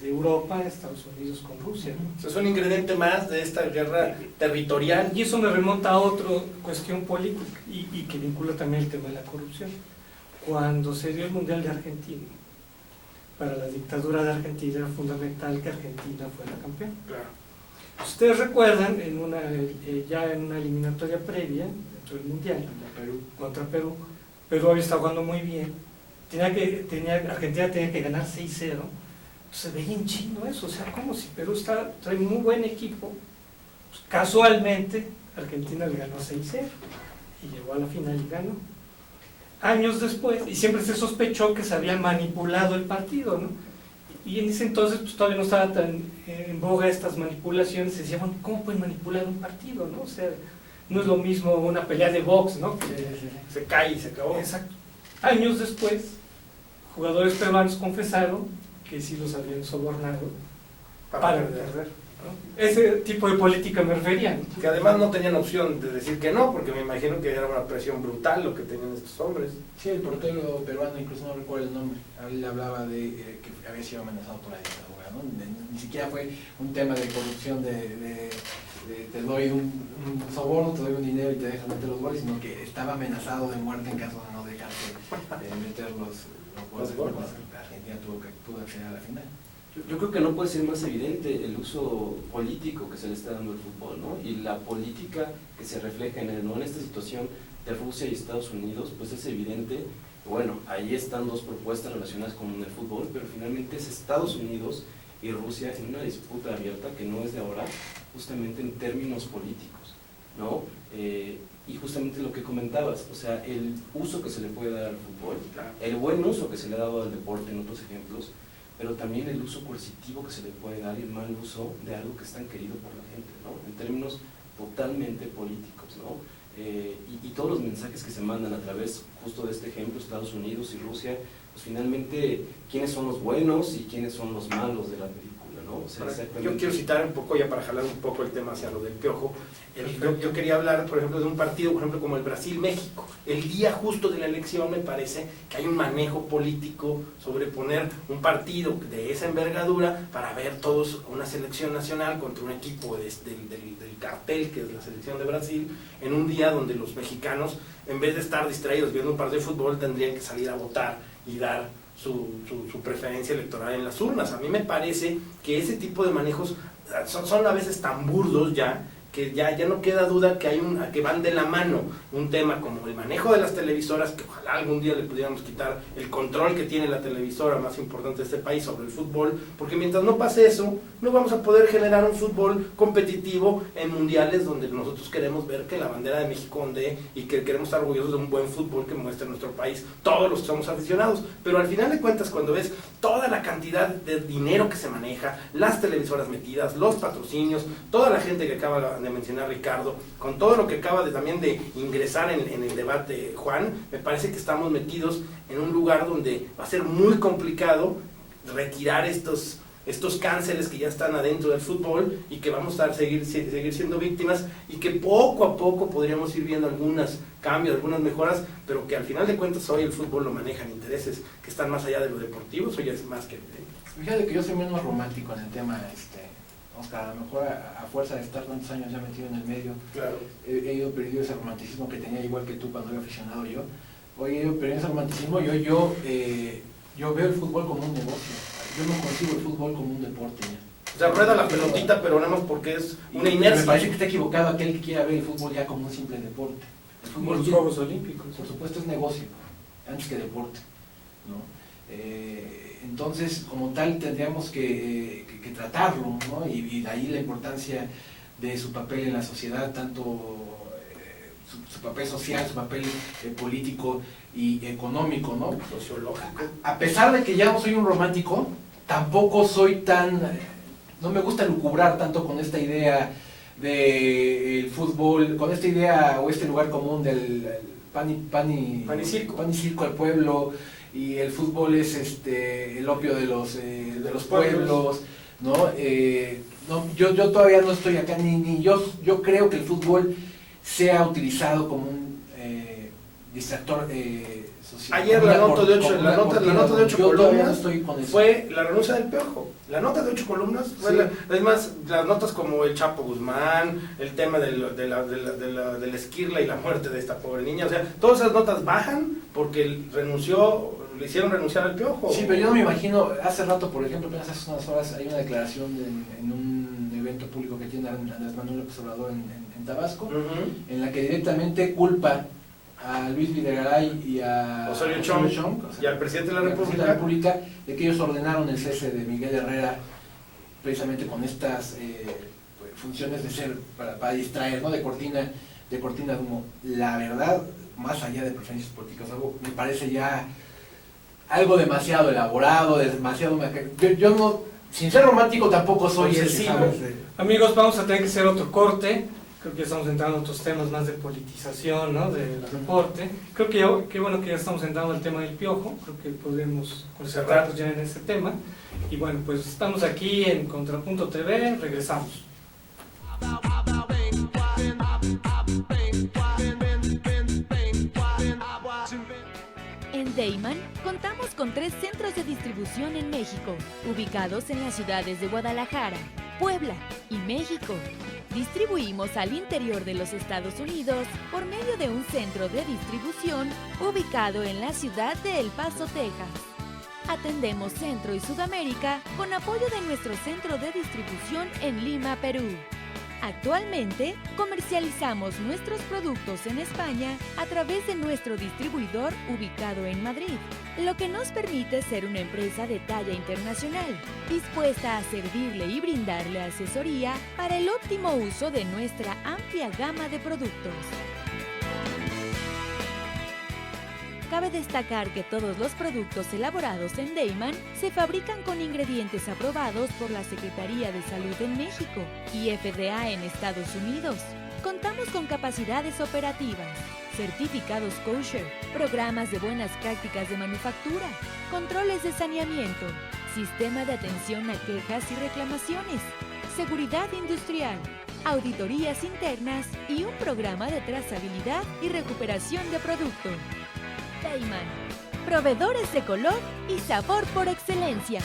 de Europa, Estados Unidos con Rusia, ¿no? Eso es un ingrediente más de esta guerra territorial. Y eso me remonta a otra cuestión política y que vincula también el tema de la corrupción. Cuando se dio el Mundial de Argentina, para la dictadura de Argentina era fundamental que Argentina fuera campeón. Claro. Ustedes recuerdan, ya en una eliminatoria previa, dentro del Mundial, contra Perú, Perú había estado jugando muy bien, Argentina tenía que ganar 6-0, entonces veía en chino eso, o sea, como si Perú trae muy buen equipo, pues, casualmente Argentina le ganó 6-0 y llegó a la final y ganó. Años después, y siempre se sospechó que se había manipulado el partido, ¿no? Y en ese entonces pues, todavía no estaba tan en boga estas manipulaciones, se decía, bueno, ¿cómo pueden manipular un partido, no? O sea, no es lo mismo una pelea de box, ¿no? Que se cae y se acabó. Exacto. Años después, jugadores peruanos confesaron que sí los habían sobornado para perder. ¿No? Ese tipo de política me refería, ¿no? Que además no tenían opción de decir que no, porque me imagino que era una presión brutal lo que tenían estos hombres. Sí, el portero peruano, incluso no recuerdo el nombre, él hablaba de que había sido amenazado por la dictadura, ¿no? Ni siquiera fue un tema de corrupción te doy un soborno, te doy un dinero y te dejas meter los goles, sino que estaba amenazado de muerte en caso de no dejarse meter los goles. Argentina pudo acceder a la final. Yo creo que no puede ser más evidente el uso político que se le está dando al fútbol, ¿no? Y la política que se refleja en él, ¿no? En esta situación de Rusia y Estados Unidos, pues es evidente, bueno, ahí están dos propuestas relacionadas con el fútbol, pero finalmente es Estados Unidos y Rusia en una disputa abierta que no es de ahora, justamente en términos políticos, ¿no? Y justamente lo que comentabas, o sea, el uso que se le puede dar al fútbol, el buen uso que se le ha dado al deporte en otros ejemplos, pero también el uso coercitivo que se le puede dar y el mal uso de algo que es tan querido por la gente, ¿no? En términos totalmente políticos, ¿no? Y todos los mensajes que se mandan a través justo de este ejemplo, Estados Unidos y Rusia, pues finalmente, ¿quiénes son los buenos y quiénes son los malos de la película, ¿no? O sea, Yo quiero citar un poco, ya para jalar un poco el tema hacia lo del Piojo. Yo quería hablar, por ejemplo, de un partido, por ejemplo, como el Brasil-México. El día justo de la elección me parece que hay un manejo político sobre poner un partido de esa envergadura para ver todos una selección nacional contra un equipo del cartel que es la selección de Brasil, en un día donde los mexicanos, en vez de estar distraídos viendo un partido de fútbol, tendrían que salir a votar y dar su preferencia electoral en las urnas. A mí me parece que ese tipo de manejos son a veces tan burdos ya, que ya no queda duda que van de la mano un tema como el manejo de las televisoras, que ojalá algún día le pudiéramos quitar el control que tiene la televisora más importante de este país sobre el fútbol, porque mientras no pase eso, no vamos a poder generar un fútbol competitivo en mundiales donde nosotros queremos ver que la bandera de México ondee y que queremos estar orgullosos de un buen fútbol que muestre nuestro país, todos los que somos aficionados. Pero al final de cuentas, cuando ves toda la cantidad de dinero que se maneja, las televisoras metidas, los patrocinios, toda la gente que acaba de mencionar Ricardo, con todo lo que acaba también de ingresar en el debate Juan, me parece que estamos metidos en un lugar donde va a ser muy complicado retirar estos cánceres que ya están adentro del fútbol y que vamos a seguir siendo víctimas, y que poco a poco podríamos ir viendo algunos cambios, algunas mejoras, pero que al final de cuentas hoy el fútbol lo manejan intereses que están más allá de lo deportivo. Eso ya es más que evidente. Fíjate que yo soy menos romántico en el tema, Oscar, a lo mejor a fuerza de estar tantos años ya metido en el medio, Claro. he ido perdiendo ese romanticismo que tenía igual que tú cuando era aficionado yo. Hoy he ido perdiendo ese romanticismo. Yo veo el fútbol como un negocio. Yo no concibo el fútbol como un deporte ya. O sea, rueda la pelotita, pero nada más porque es una inercia. Me parece que está equivocado aquel que quiera ver el fútbol ya como un simple deporte. El Como fútbol, los Juegos Olímpicos. por supuesto, es negocio, antes que deporte, ¿no? Entonces, como tal, tendríamos que tratarlo, ¿no? Y de ahí la importancia de su papel en la sociedad, tanto su papel social, su papel político y económico, ¿no? Sociológico. A pesar de que ya no soy un romántico, tampoco soy no me gusta lucubrar tanto con esta idea del fútbol, con esta idea o este lugar común del pan y circo al pueblo, y el fútbol es el opio de los pueblos, ¿no? Yo todavía no estoy acá, ni yo creo que el fútbol sea utilizado como un distractor social. Ayer la nota de 8 columnas fue la renuncia del Piojo. La nota de 8 columnas fue sí. Además, las notas como el Chapo Guzmán, el tema del Esquirla y la muerte de esta pobre niña, o sea, todas esas notas bajan porque le hicieron renunciar al Piojo. Sí, pero yo no me imagino, hace rato, por ejemplo, apenas hace unas horas hay una declaración en un evento público que tiene Andrés Manuel López Obrador en Tabasco, en la que directamente culpa a Luis Videgaray y a Osorio Chong, y al presidente de la República de que ellos ordenaron el cese de Miguel Herrera precisamente con estas funciones de ser para distraer, ¿no? de cortina de humo. La verdad, más allá de preferencias políticas, me parece ya algo demasiado elaborado, demasiado... Yo no, sin ser romántico, tampoco soy ese, ¿sabes? Amigos, vamos a tener que hacer otro corte. Creo que estamos entrando en otros temas más de politización, ¿no? Del deporte. Creo que bueno que ya estamos entrando al tema del Piojo. Creo que podemos concentrarnos ya en ese tema. Y bueno, pues estamos aquí en Contrapunto TV. Regresamos. En Deiman contamos con 3 centros de distribución en México, ubicados en las ciudades de Guadalajara, Puebla y México. Distribuimos al interior de los Estados Unidos por medio de un centro de distribución ubicado en la ciudad de El Paso, Texas. Atendemos Centro y Sudamérica con apoyo de nuestro centro de distribución en Lima, Perú. Actualmente, comercializamos nuestros productos en España a través de nuestro distribuidor ubicado en Madrid, lo que nos permite ser una empresa de talla internacional, dispuesta a servirle y brindarle asesoría para el óptimo uso de nuestra amplia gama de productos. Cabe destacar que todos los productos elaborados en Deiman se fabrican con ingredientes aprobados por la Secretaría de Salud en México y FDA en Estados Unidos. Contamos con capacidades operativas, certificados kosher, programas de buenas prácticas de manufactura, controles de saneamiento, sistema de atención a quejas y reclamaciones, seguridad industrial, auditorías internas y un programa de trazabilidad y recuperación de producto. Feyman, proveedores de color y sabor por excelencia.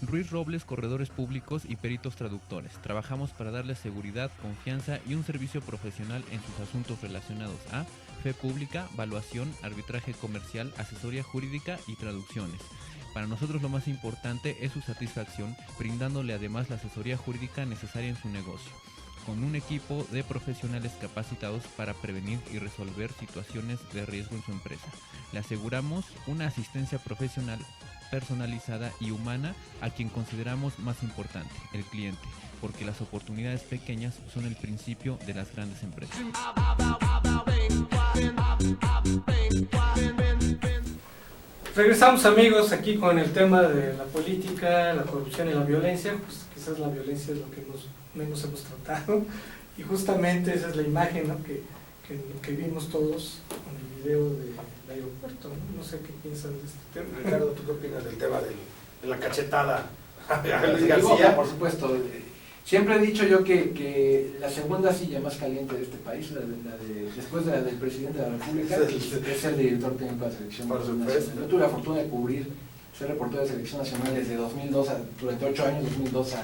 Ruiz Robles, corredores públicos y peritos traductores. Trabajamos para darles seguridad, confianza y un servicio profesional en sus asuntos relacionados a fe pública, valuación, arbitraje comercial, asesoría jurídica y traducciones. Para nosotros lo más importante es su satisfacción, brindándole además la asesoría jurídica necesaria en su negocio, con un equipo de profesionales capacitados para prevenir y resolver situaciones de riesgo en su empresa. Le aseguramos una asistencia profesional personalizada y humana a quien consideramos más importante, el cliente, porque las oportunidades pequeñas son el principio de las grandes empresas. Regresamos, amigos, aquí con el tema de la política, la corrupción y la violencia. Pues quizás la violencia es lo que menos hemos tratado, y justamente esa es la imagen, ¿no?, que vimos todos con el video del aeropuerto, ¿no? No sé qué piensan de este tema. Ricardo, ¿tú qué opinas del tema de la cachetada a Alex Se García? equivoca, por supuesto. Siempre he dicho yo que la segunda silla más caliente de este país, después de la del presidente de la República, es el director técnico de la selección nacional. Yo tuve la fortuna de cubrir, ser reportero de selección nacional desde 2002 durante 8 años, 2002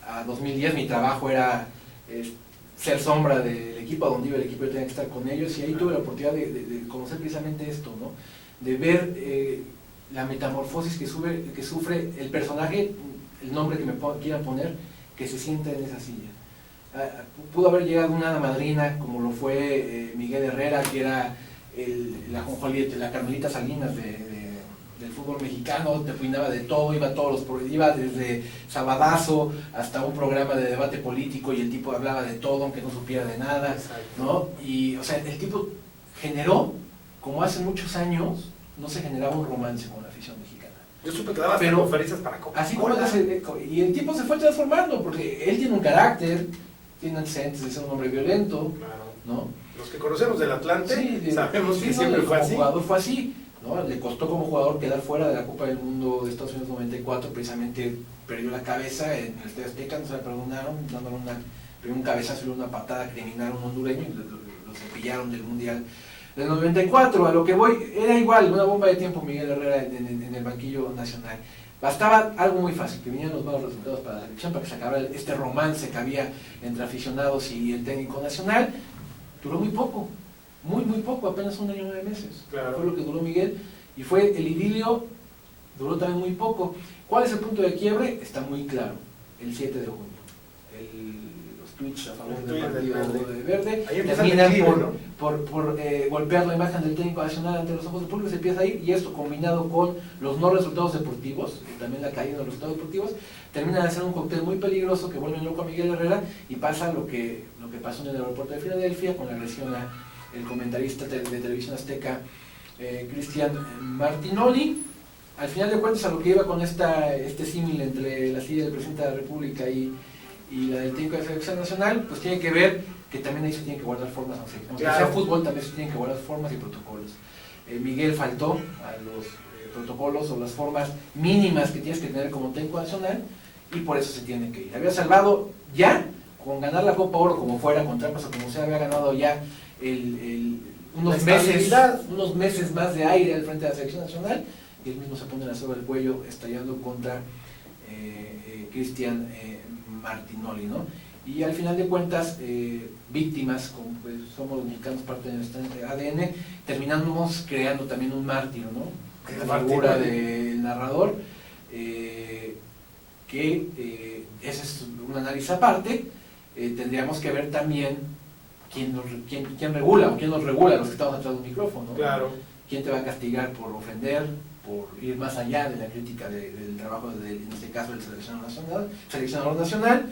a 2010. Mi trabajo era ser sombra del equipo, a donde iba el equipo yo tenía que estar con ellos, y ahí tuve la oportunidad de conocer precisamente esto, ¿no? De ver la metamorfosis que sufre el personaje, el nombre que me quieran poner, que se sienta en esa silla. Pudo haber llegado una hada madrina, como lo fue Miguel Herrera, que era la jonjolí, la Carmelita Salinas del fútbol mexicano, te opinaba de todo, iba desde Sabadazo hasta un programa de debate político, y el tipo hablaba de todo, aunque no supiera de nada, ¿no? Y, o sea, el tipo generó, como hace muchos años, no se generaba un romance con la afición mexicana. Yo supe que daba hasta conferencias para Coca-Cola. Así como y el tipo se fue transformando, porque él tiene un carácter, tiene antecedentes de ser un hombre violento, Claro. ¿no? Los que conocemos del Atlante sabemos que sí, siempre fue como así. jugador fue así, ¿no? Le costó como jugador quedar fuera de la Copa del Mundo de Estados Unidos 94, precisamente perdió la cabeza en el Estadio Azteca, no se la perdonaron, dándole un cabezazo y una patada criminal a un hondureño, y lo cepillaron del Mundial del 94. A lo que voy, era igual, una bomba de tiempo Miguel Herrera en el banquillo nacional. Bastaba algo muy fácil, que vinieran los malos resultados para la selección, para que se acabara este romance que había entre aficionados y el técnico nacional. Duró muy poco, muy poco, apenas 1 año y 9 meses. Claro. Fue lo que duró Miguel, y fue el idilio, duró también muy poco. ¿Cuál es el punto de quiebre? Está muy claro, el 7 de junio. Los tweets a favor del partido de Verde terminan por golpear la imagen del técnico nacional ante los ojos del público. Se empieza a ir, y esto combinado con los no resultados deportivos, y también la caída de los resultados deportivos, termina de ser un cóctel muy peligroso que vuelve loco a Miguel Herrera, y pasa lo que pasó en el aeropuerto de Filadelfia con la agresión al comentarista de Televisión Azteca, Cristian Martinoli. Al final de cuentas, a lo que iba con este símil entre la silla del presidente de la República y la del técnico de la selección nacional, pues tiene que ver que también ahí se tienen que guardar formas, aunque sea fútbol, también se tienen que guardar formas y protocolos. Miguel faltó a los protocolos o las formas mínimas que tienes que tener como técnico nacional, y por eso se tiene que ir. Había salvado ya, con ganar la Copa Oro como fuera, con trampas o como sea, había ganado ya unos meses más de aire al frente de la selección nacional, y él mismo se pone la soga al cuello estallando contra Cristian Martinoli, ¿no? Y al final de cuentas, víctimas, como pues, somos los mexicanos, parte de nuestro ADN, terminamos creando también un mártir, ¿no? La figura del narrador, que ese es un análisis aparte. Tendríamos que ver también quién regula, o quién nos regula, los que estamos atrás de un micrófono, ¿no? Claro. ¿Quién te va a castigar por ofender, por ir más allá de la crítica del trabajo, en este caso del seleccionador nacional,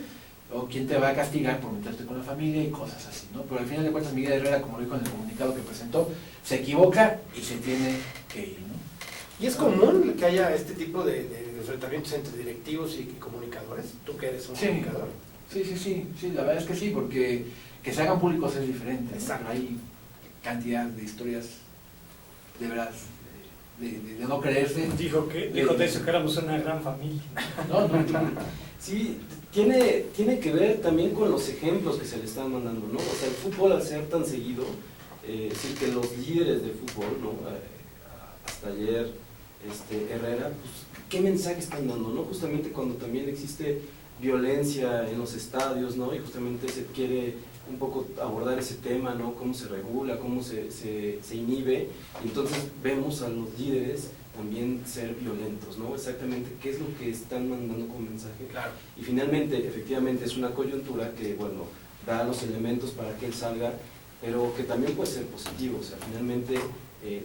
o quién te va a castigar por meterte con la familia y cosas así, ¿no? Pero al final de cuentas, Miguel Herrera, como lo dijo en el comunicado que presentó, se equivoca y se tiene que ir, ¿no? ¿Y es común que haya este tipo de enfrentamientos entre directivos y comunicadores? ¿Tú que eres un comunicador? Sí, la verdad es que sí, porque que se hagan públicos es diferente, ¿no? Exacto. Pero hay cantidad de historias de veras de no creerse. Dijo Decio que éramos una gran familia. No. Sí, tiene que ver también con los ejemplos que se le están mandando, ¿no? O sea, el fútbol al ser tan seguido, es decir, que los líderes del fútbol, ¿no? Hasta ayer, Herrera, pues, ¿qué mensaje están dando, no? Justamente cuando también existe violencia en los estadios, ¿no? Y justamente se quiere un poco abordar ese tema, ¿no? Cómo se regula, cómo se inhibe, y entonces vemos a los líderes también ser violentos, ¿no? Exactamente qué es lo que están mandando como mensaje. Claro. Y finalmente, efectivamente, es una coyuntura que, bueno, da los elementos para que él salga, pero que también puede ser positivo. O sea, finalmente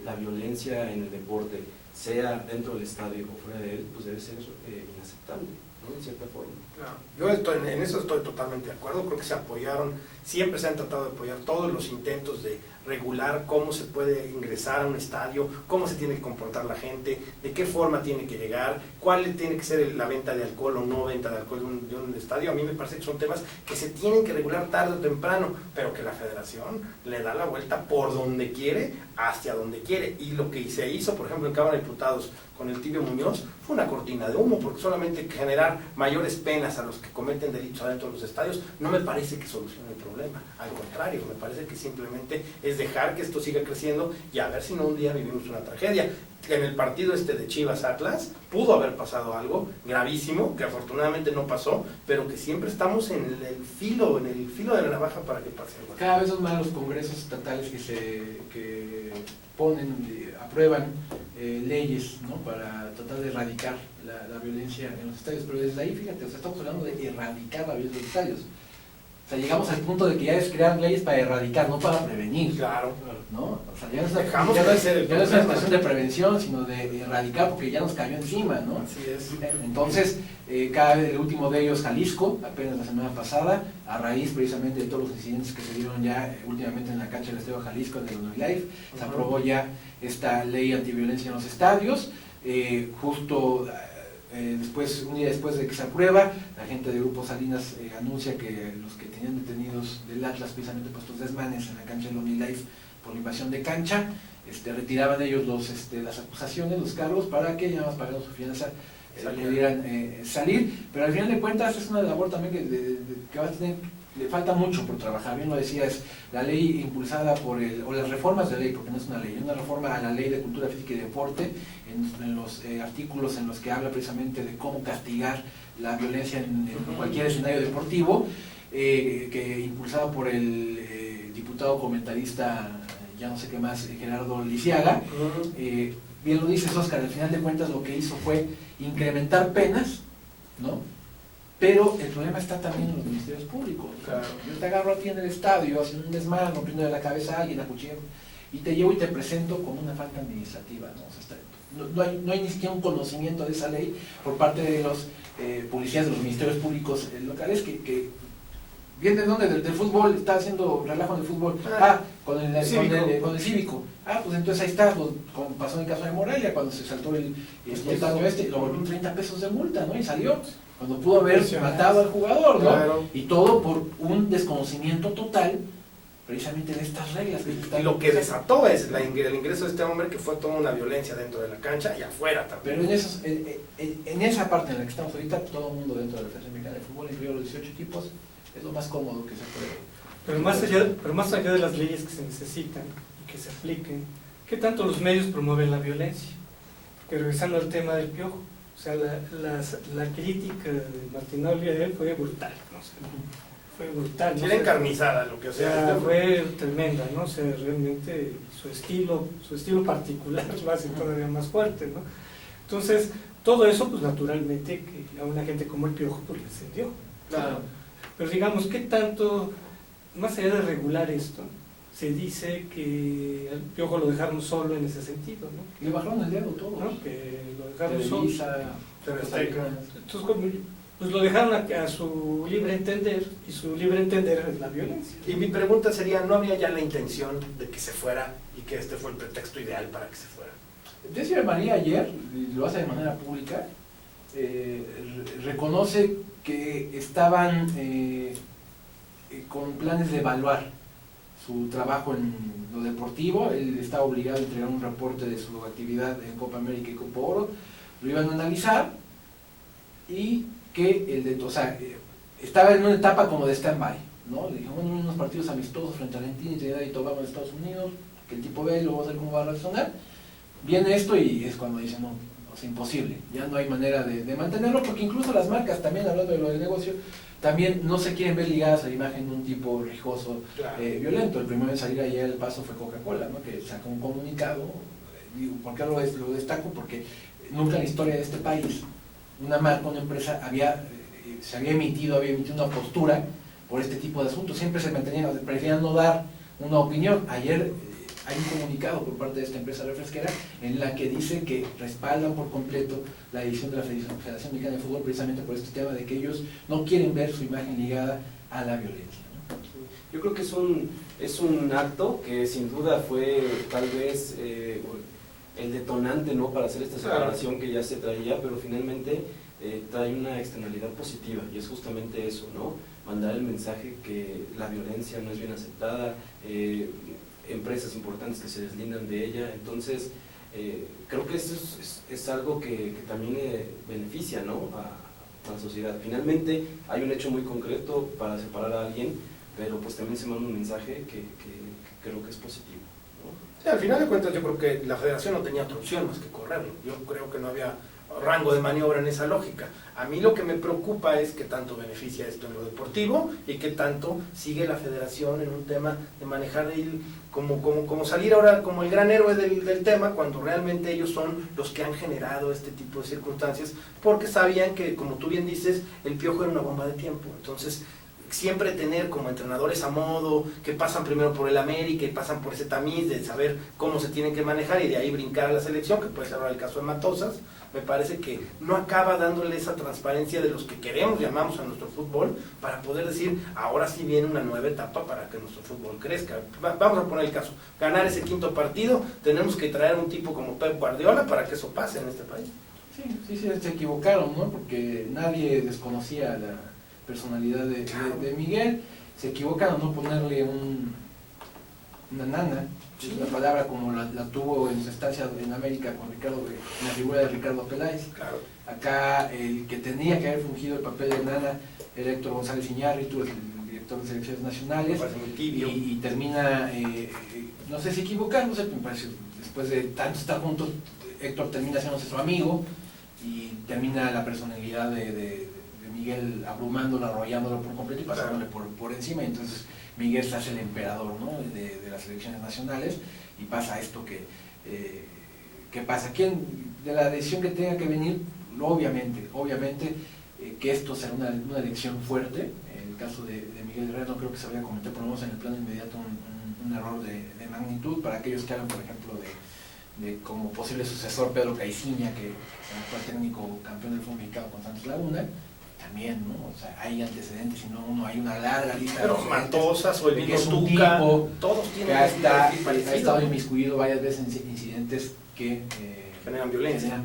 la violencia en el deporte, sea dentro del estadio o fuera de él, pues debe ser inaceptable, ¿no? En cierta forma. Claro. Yo en eso estoy totalmente de acuerdo. Creo que se apoyaron, siempre se han tratado de apoyar todos los intentos de regular cómo se puede ingresar a un estadio, cómo se tiene que comportar la gente, de qué forma tiene que llegar, cuál tiene que ser la venta de alcohol o no venta de alcohol de un estadio. A mí me parece que son temas que se tienen que regular tarde o temprano, pero que la federación le da la vuelta por donde quiere, hacia donde quiere. Y lo que se hizo, por ejemplo, en Cámara de Diputados con el Tibio Muñoz, fue una cortina de humo, porque solamente generar mayores penas a los que cometen delitos adentro de los estadios no me parece que solucione el problema. Al contrario, me parece que simplemente es dejar que esto siga creciendo y a ver si no un día vivimos una tragedia. En el partido de Chivas Atlas pudo haber pasado algo gravísimo, que afortunadamente no pasó, pero que siempre estamos en el filo de la navaja para que pase algo. Cada vez son más los congresos estatales que ponen, aprueban leyes, ¿no? Para tratar de erradicar la violencia en los estadios, pero desde ahí, fíjate, o sea, estamos hablando de erradicar la violencia en los estadios. O sea, llegamos al punto de que ya es crear leyes para erradicar, no para prevenir. Claro. ¿No? O sea, ya no es una cuestión de prevención, sino de erradicar, porque ya nos cayó encima, ¿no? Así es. Entonces, cada vez el último de ellos, Jalisco, apenas la semana pasada, a raíz precisamente de todos los incidentes que se dieron ya últimamente en la cancha del Estadio Jalisco, en el Unilife, se aprobó ya esta ley antiviolencia en los estadios. Justo después, un día después de que se aprueba, la gente de Grupo Salinas anuncia que los que tenían detenidos del Atlas, precisamente por estos desmanes en la cancha del Unilife por la invasión de cancha, retiraban ellos las acusaciones, los cargos, para que ya más pagando su fianza pudieran salir. Pero al final de cuentas es una labor también que va a tener, le falta mucho por trabajar. Bien lo decías, la ley impulsada o las reformas de ley, porque no es una ley, es una reforma a la ley de cultura física y deporte, en los artículos en los que habla precisamente de cómo castigar la violencia en cualquier escenario deportivo, que impulsado por el diputado comentarista, ya no sé qué más, Gerardo Lisiaga. Bien lo dices, Oscar, al final de cuentas lo que hizo fue incrementar penas, ¿no? Pero el problema está también en los ministerios públicos. Claro. Yo te agarro a ti en el estadio haciendo un desmán, rompiendo de la cabeza a alguien, a cuchillo, y te llevo y te presento como una falta administrativa, ¿no? O sea, no hay ni siquiera un conocimiento de esa ley por parte de los policías de los ministerios públicos locales que ¿bien de dónde? Del fútbol, está haciendo relajo en el fútbol. Con el cívico. Pues entonces ahí está, pues, como pasó en el caso de Morelia, cuando se saltó el estadio lo volvió 30 pesos de multa, ¿no? Y salió, cuando pudo haber matado al jugador, ¿no? Claro. Y todo por un desconocimiento total, precisamente de estas reglas. Y lo que desató es el ingreso de este hombre, que fue toda una violencia dentro de la cancha y afuera también. Pero en esa parte en la que estamos ahorita, todo el mundo dentro de la Federación Mexicana de Fútbol, incluidos los 18 equipos, es lo más cómodo que se puede. Pero más allá de las leyes que se necesitan y que se apliquen, ¿qué tanto los medios promueven la violencia? Que regresando al tema del Piojo, o sea, la crítica de Martín Olvia de él fue brutal, ¿no? O sea, fue brutal. Sí, era encarnizada lo que fue tremenda, ¿no? O sea, realmente su estilo particular lo hace todavía más fuerte, ¿no? Entonces, todo eso, pues naturalmente, que a una gente como el Piojo, pues le encendió. Claro. Pero digamos, ¿qué tanto, más allá de regular esto, se dice que al Piojo lo dejaron solo en ese sentido, ¿no? Le bajaron el dedo todo, ¿no? Que lo dejaron Televisa, solo. Entonces, pues lo dejaron a su libre entender, y su libre entender es la violencia. Y mi pregunta sería, ¿no había ya la intención de que se fuera y que este fue el pretexto ideal para que se fuera? Jesse María ayer, y lo hace de manera pública, reconoce que estaban con planes de evaluar su trabajo en lo deportivo. Él estaba obligado a entregar un reporte de su actividad en Copa América y Copa Oro, lo iban a analizar y que estaba en una etapa como de stand-by, ¿no? Le dijeron, bueno, unos partidos amistosos frente a Argentina y Trinidad y Tobago de Estados Unidos, que el tipo ve y luego va a ver cómo va a reaccionar. Viene esto y es cuando dicen, no, o sea, imposible, ya no hay manera de mantenerlo, porque incluso las marcas también, hablando de lo del negocio, también no se quieren ver ligadas a la imagen de un tipo rijoso, Claro. violento. El primero en salir ayer al paso fue Coca-Cola, ¿no? Que sacó un comunicado. Digo, ¿por qué lo destaco? Porque nunca en la historia de este país una marca, una empresa había emitido una postura por este tipo de asuntos. Siempre se mantenían, preferían no dar una opinión. Ayer hay un comunicado por parte de esta empresa refresquera en la que dice que respaldan por completo la decisión de la Federación Mexicana de Fútbol precisamente por este tema de que ellos no quieren ver su imagen ligada a la violencia, ¿no? Yo creo que es un acto que sin duda fue tal vez el detonante, ¿no?, para hacer esta separación que ya se traía, pero finalmente trae una externalidad positiva y es justamente eso, ¿no? Mandar el mensaje que la violencia no es bien aceptada, empresas importantes que se deslindan de ella. Entonces creo que eso es algo que también beneficia, ¿no?, a la sociedad. Finalmente hay un hecho muy concreto para separar a alguien, pero pues también se manda un mensaje que creo que es positivo, ¿no? Sí, al final de cuentas yo creo que la federación no tenía otra opción más que correrlo. Yo creo que no había rango de maniobra en esa lógica. A mí lo que me preocupa es que tanto beneficia esto en lo deportivo y que tanto sigue la federación en un tema de manejar como salir ahora como el gran héroe del tema, cuando realmente ellos son los que han generado este tipo de circunstancias, porque sabían que, como tú bien dices, el Piojo era una bomba de tiempo. Entonces siempre tener como entrenadores a modo, que pasan primero por el América y pasan por ese tamiz de saber cómo se tienen que manejar y de ahí brincar a la selección, que puede ser ahora el caso de Matosas, me parece que no acaba dándole esa transparencia de los que queremos, llamamos a nuestro fútbol, para poder decir, ahora sí viene una nueva etapa para que nuestro fútbol crezca. Vamos a poner el caso, ganar ese quinto partido, tenemos que traer un tipo como Pep Guardiola para que eso pase en este país. Sí, se equivocaron, ¿no? Porque nadie desconocía la personalidad de Miguel. Se equivocaron no ponerle una nana, sí, una palabra como la tuvo en su estancia en América con en la figura de Ricardo Peláez. Claro. Acá el que tenía que haber fungido el papel de nana era Héctor González Iñárritu, el director de selecciones nacionales, y termina, no sé si equivocándose, me parece, después de tanto estar juntos, Héctor termina haciéndose su amigo y termina la personalidad de Miguel abrumándolo, arrollándolo por completo y pasándole por encima, y entonces Miguel se hace el emperador, ¿no?, de las selecciones nacionales, y pasa esto que pasa. ¿Quién, de la decisión que tenga que venir? Obviamente, que esto será una elección fuerte. En el caso de Miguel Herrera no creo que se vaya a cometer, por lo menos en el plano inmediato, un error de magnitud. Para aquellos que hablan, por ejemplo, de como posible sucesor Pedro Caiciña, que fue el técnico campeón del fútbol mexicano con Santos Laguna, también, ¿no? O sea, hay antecedentes, si no, hay una larga lista pero de Matosas o el que mismo es un Tuca, tipo todos tienen que ha estado ¿no? inmiscuido varias veces en incidentes que generan violencia,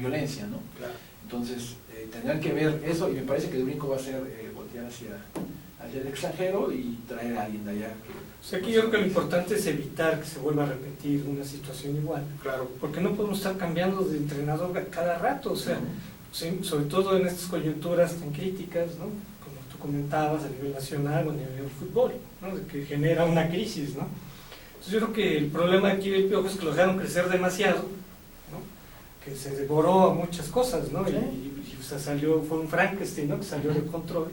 ¿no? Claro. Entonces, tendrán que ver eso, y me parece que el brinco va a ser voltear hacia el extranjero y traer a alguien de allá. O sea, aquí yo creo que lo importante es evitar que se vuelva a repetir una situación igual. Claro. Porque no podemos estar cambiando de entrenador cada rato, o sea, sí, sobre todo en estas coyunturas tan críticas, ¿no?, como tú comentabas, a nivel nacional o a nivel del fútbol, ¿no?, de que genera una crisis, ¿no? Entonces yo creo que el problema aquí del Piojo es que los dejaron crecer demasiado, ¿no?, que se devoró a muchas cosas, ¿no? Sí. Y o sea, fue un Frankenstein, ¿no?, que salió de control.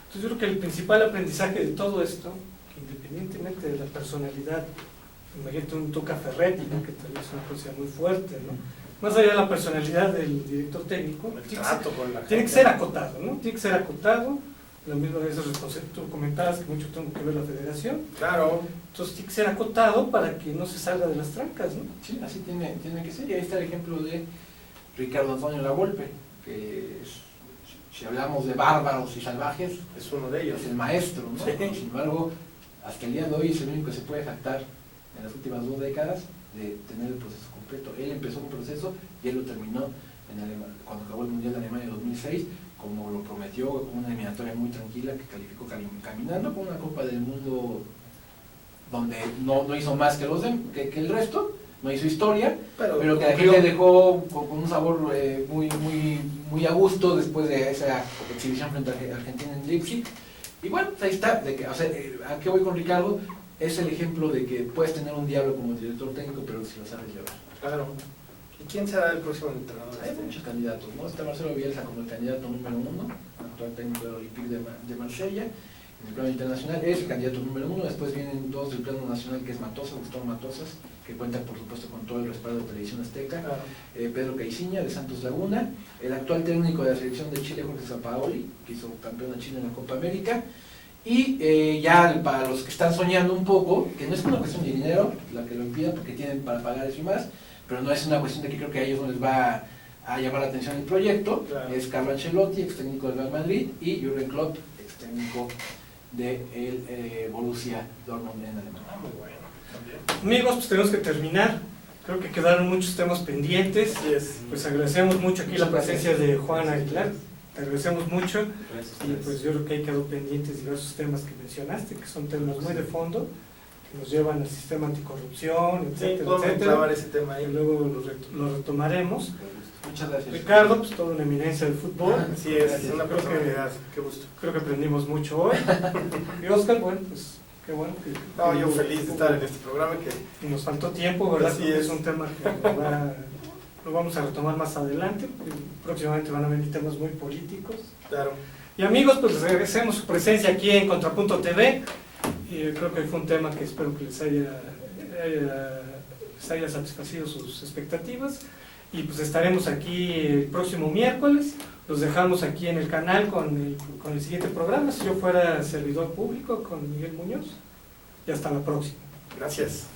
Entonces yo creo que el principal aprendizaje de todo esto, que independientemente de la personalidad, imagínate un Tuca Ferretti, ¿no?, que tal vez es una cosa muy fuerte, ¿no?, más allá de la personalidad del director técnico, tiene que ser acotado, ¿no? Tiene que ser acotado. Lo mismo de esos conceptos tú comentabas, que mucho tengo que ver la federación. Claro. Entonces tiene que ser acotado para que no se salga de las trancas, ¿no? Sí, así tiene que ser. Y ahí está el ejemplo de Ricardo Antonio Lavolpe, que si hablamos de bárbaros y salvajes, Es uno de ellos. es el maestro, ¿no? Sí. Sin embargo, hasta el día de hoy es el único que se puede jactar en las últimas 2 décadas de tener el proceso completo. Él empezó un proceso y él lo terminó cuando acabó el Mundial de Alemania 2006, como lo prometió, una eliminatoria muy tranquila que calificó caminando con una Copa del Mundo donde no hizo más que que el resto, no hizo historia, pero que a la gente dejó con un sabor muy a gusto después de esa exhibición frente a Argentina en Leipzig. Y bueno, ahí está, ¿a qué voy con Ricardo? Es el ejemplo de que puedes tener un diablo como director técnico, pero si lo sabes llevar. Claro. ¿Y quién será el próximo entrenador? Hay muchos candidatos, ¿no? Está Marcelo Bielsa como el candidato número 1, actual técnico del Olympique de Marsella. En el plano internacional es el candidato número 1, después vienen dos del plano nacional, que es Gustavo Matosas, que cuentan por supuesto con todo el respaldo de Televisión Azteca, claro. Pedro Caiciña de Santos Laguna, el actual técnico de la selección de Chile, Jorge Sampaoli, que hizo campeón a Chile en la Copa América, y ya para los que están soñando un poco, que no es una cuestión de dinero la que lo impida, porque tienen para pagar eso y más, pero no es una cuestión de que creo que a ellos no les va a llamar la atención el proyecto, claro. Es Carlo Ancelotti, ex técnico del Real Madrid, y Jürgen Klopp, ex técnico del Borussia Dortmund en Alemania. Muy bueno. Amigos, pues tenemos que terminar. Creo que quedaron muchos temas pendientes. Yes. Pues agradecemos mucho aquí la presencia de Juan Aguilar. Te agradecemos mucho. Y pues yo creo que ahí quedó pendientes diversos temas que mencionaste, que son temas muy de fondo, que nos llevan al sistema anticorrupción, etcétera, etcétera. Ese tema ahí. Y luego lo retomaremos. Muchas gracias. Ricardo, pues toda una eminencia del fútbol. Así es, una personalidad. Qué gusto. Creo que aprendimos mucho hoy. Y Oscar, bueno, pues qué bueno. Yo feliz de estar en este programa. Y nos faltó tiempo, ¿verdad? Así es un tema que lo vamos a retomar más adelante. Próximamente van a venir temas muy políticos. Claro. Y amigos, pues les agradecemos su presencia aquí en Contrapunto TV. Y creo que fue un tema que espero que les haya satisfacido sus expectativas. Y pues estaremos aquí el próximo miércoles. Los dejamos aquí en el canal con el siguiente programa. Si yo fuera servidor público con Miguel Muñoz. Y hasta la próxima. Gracias.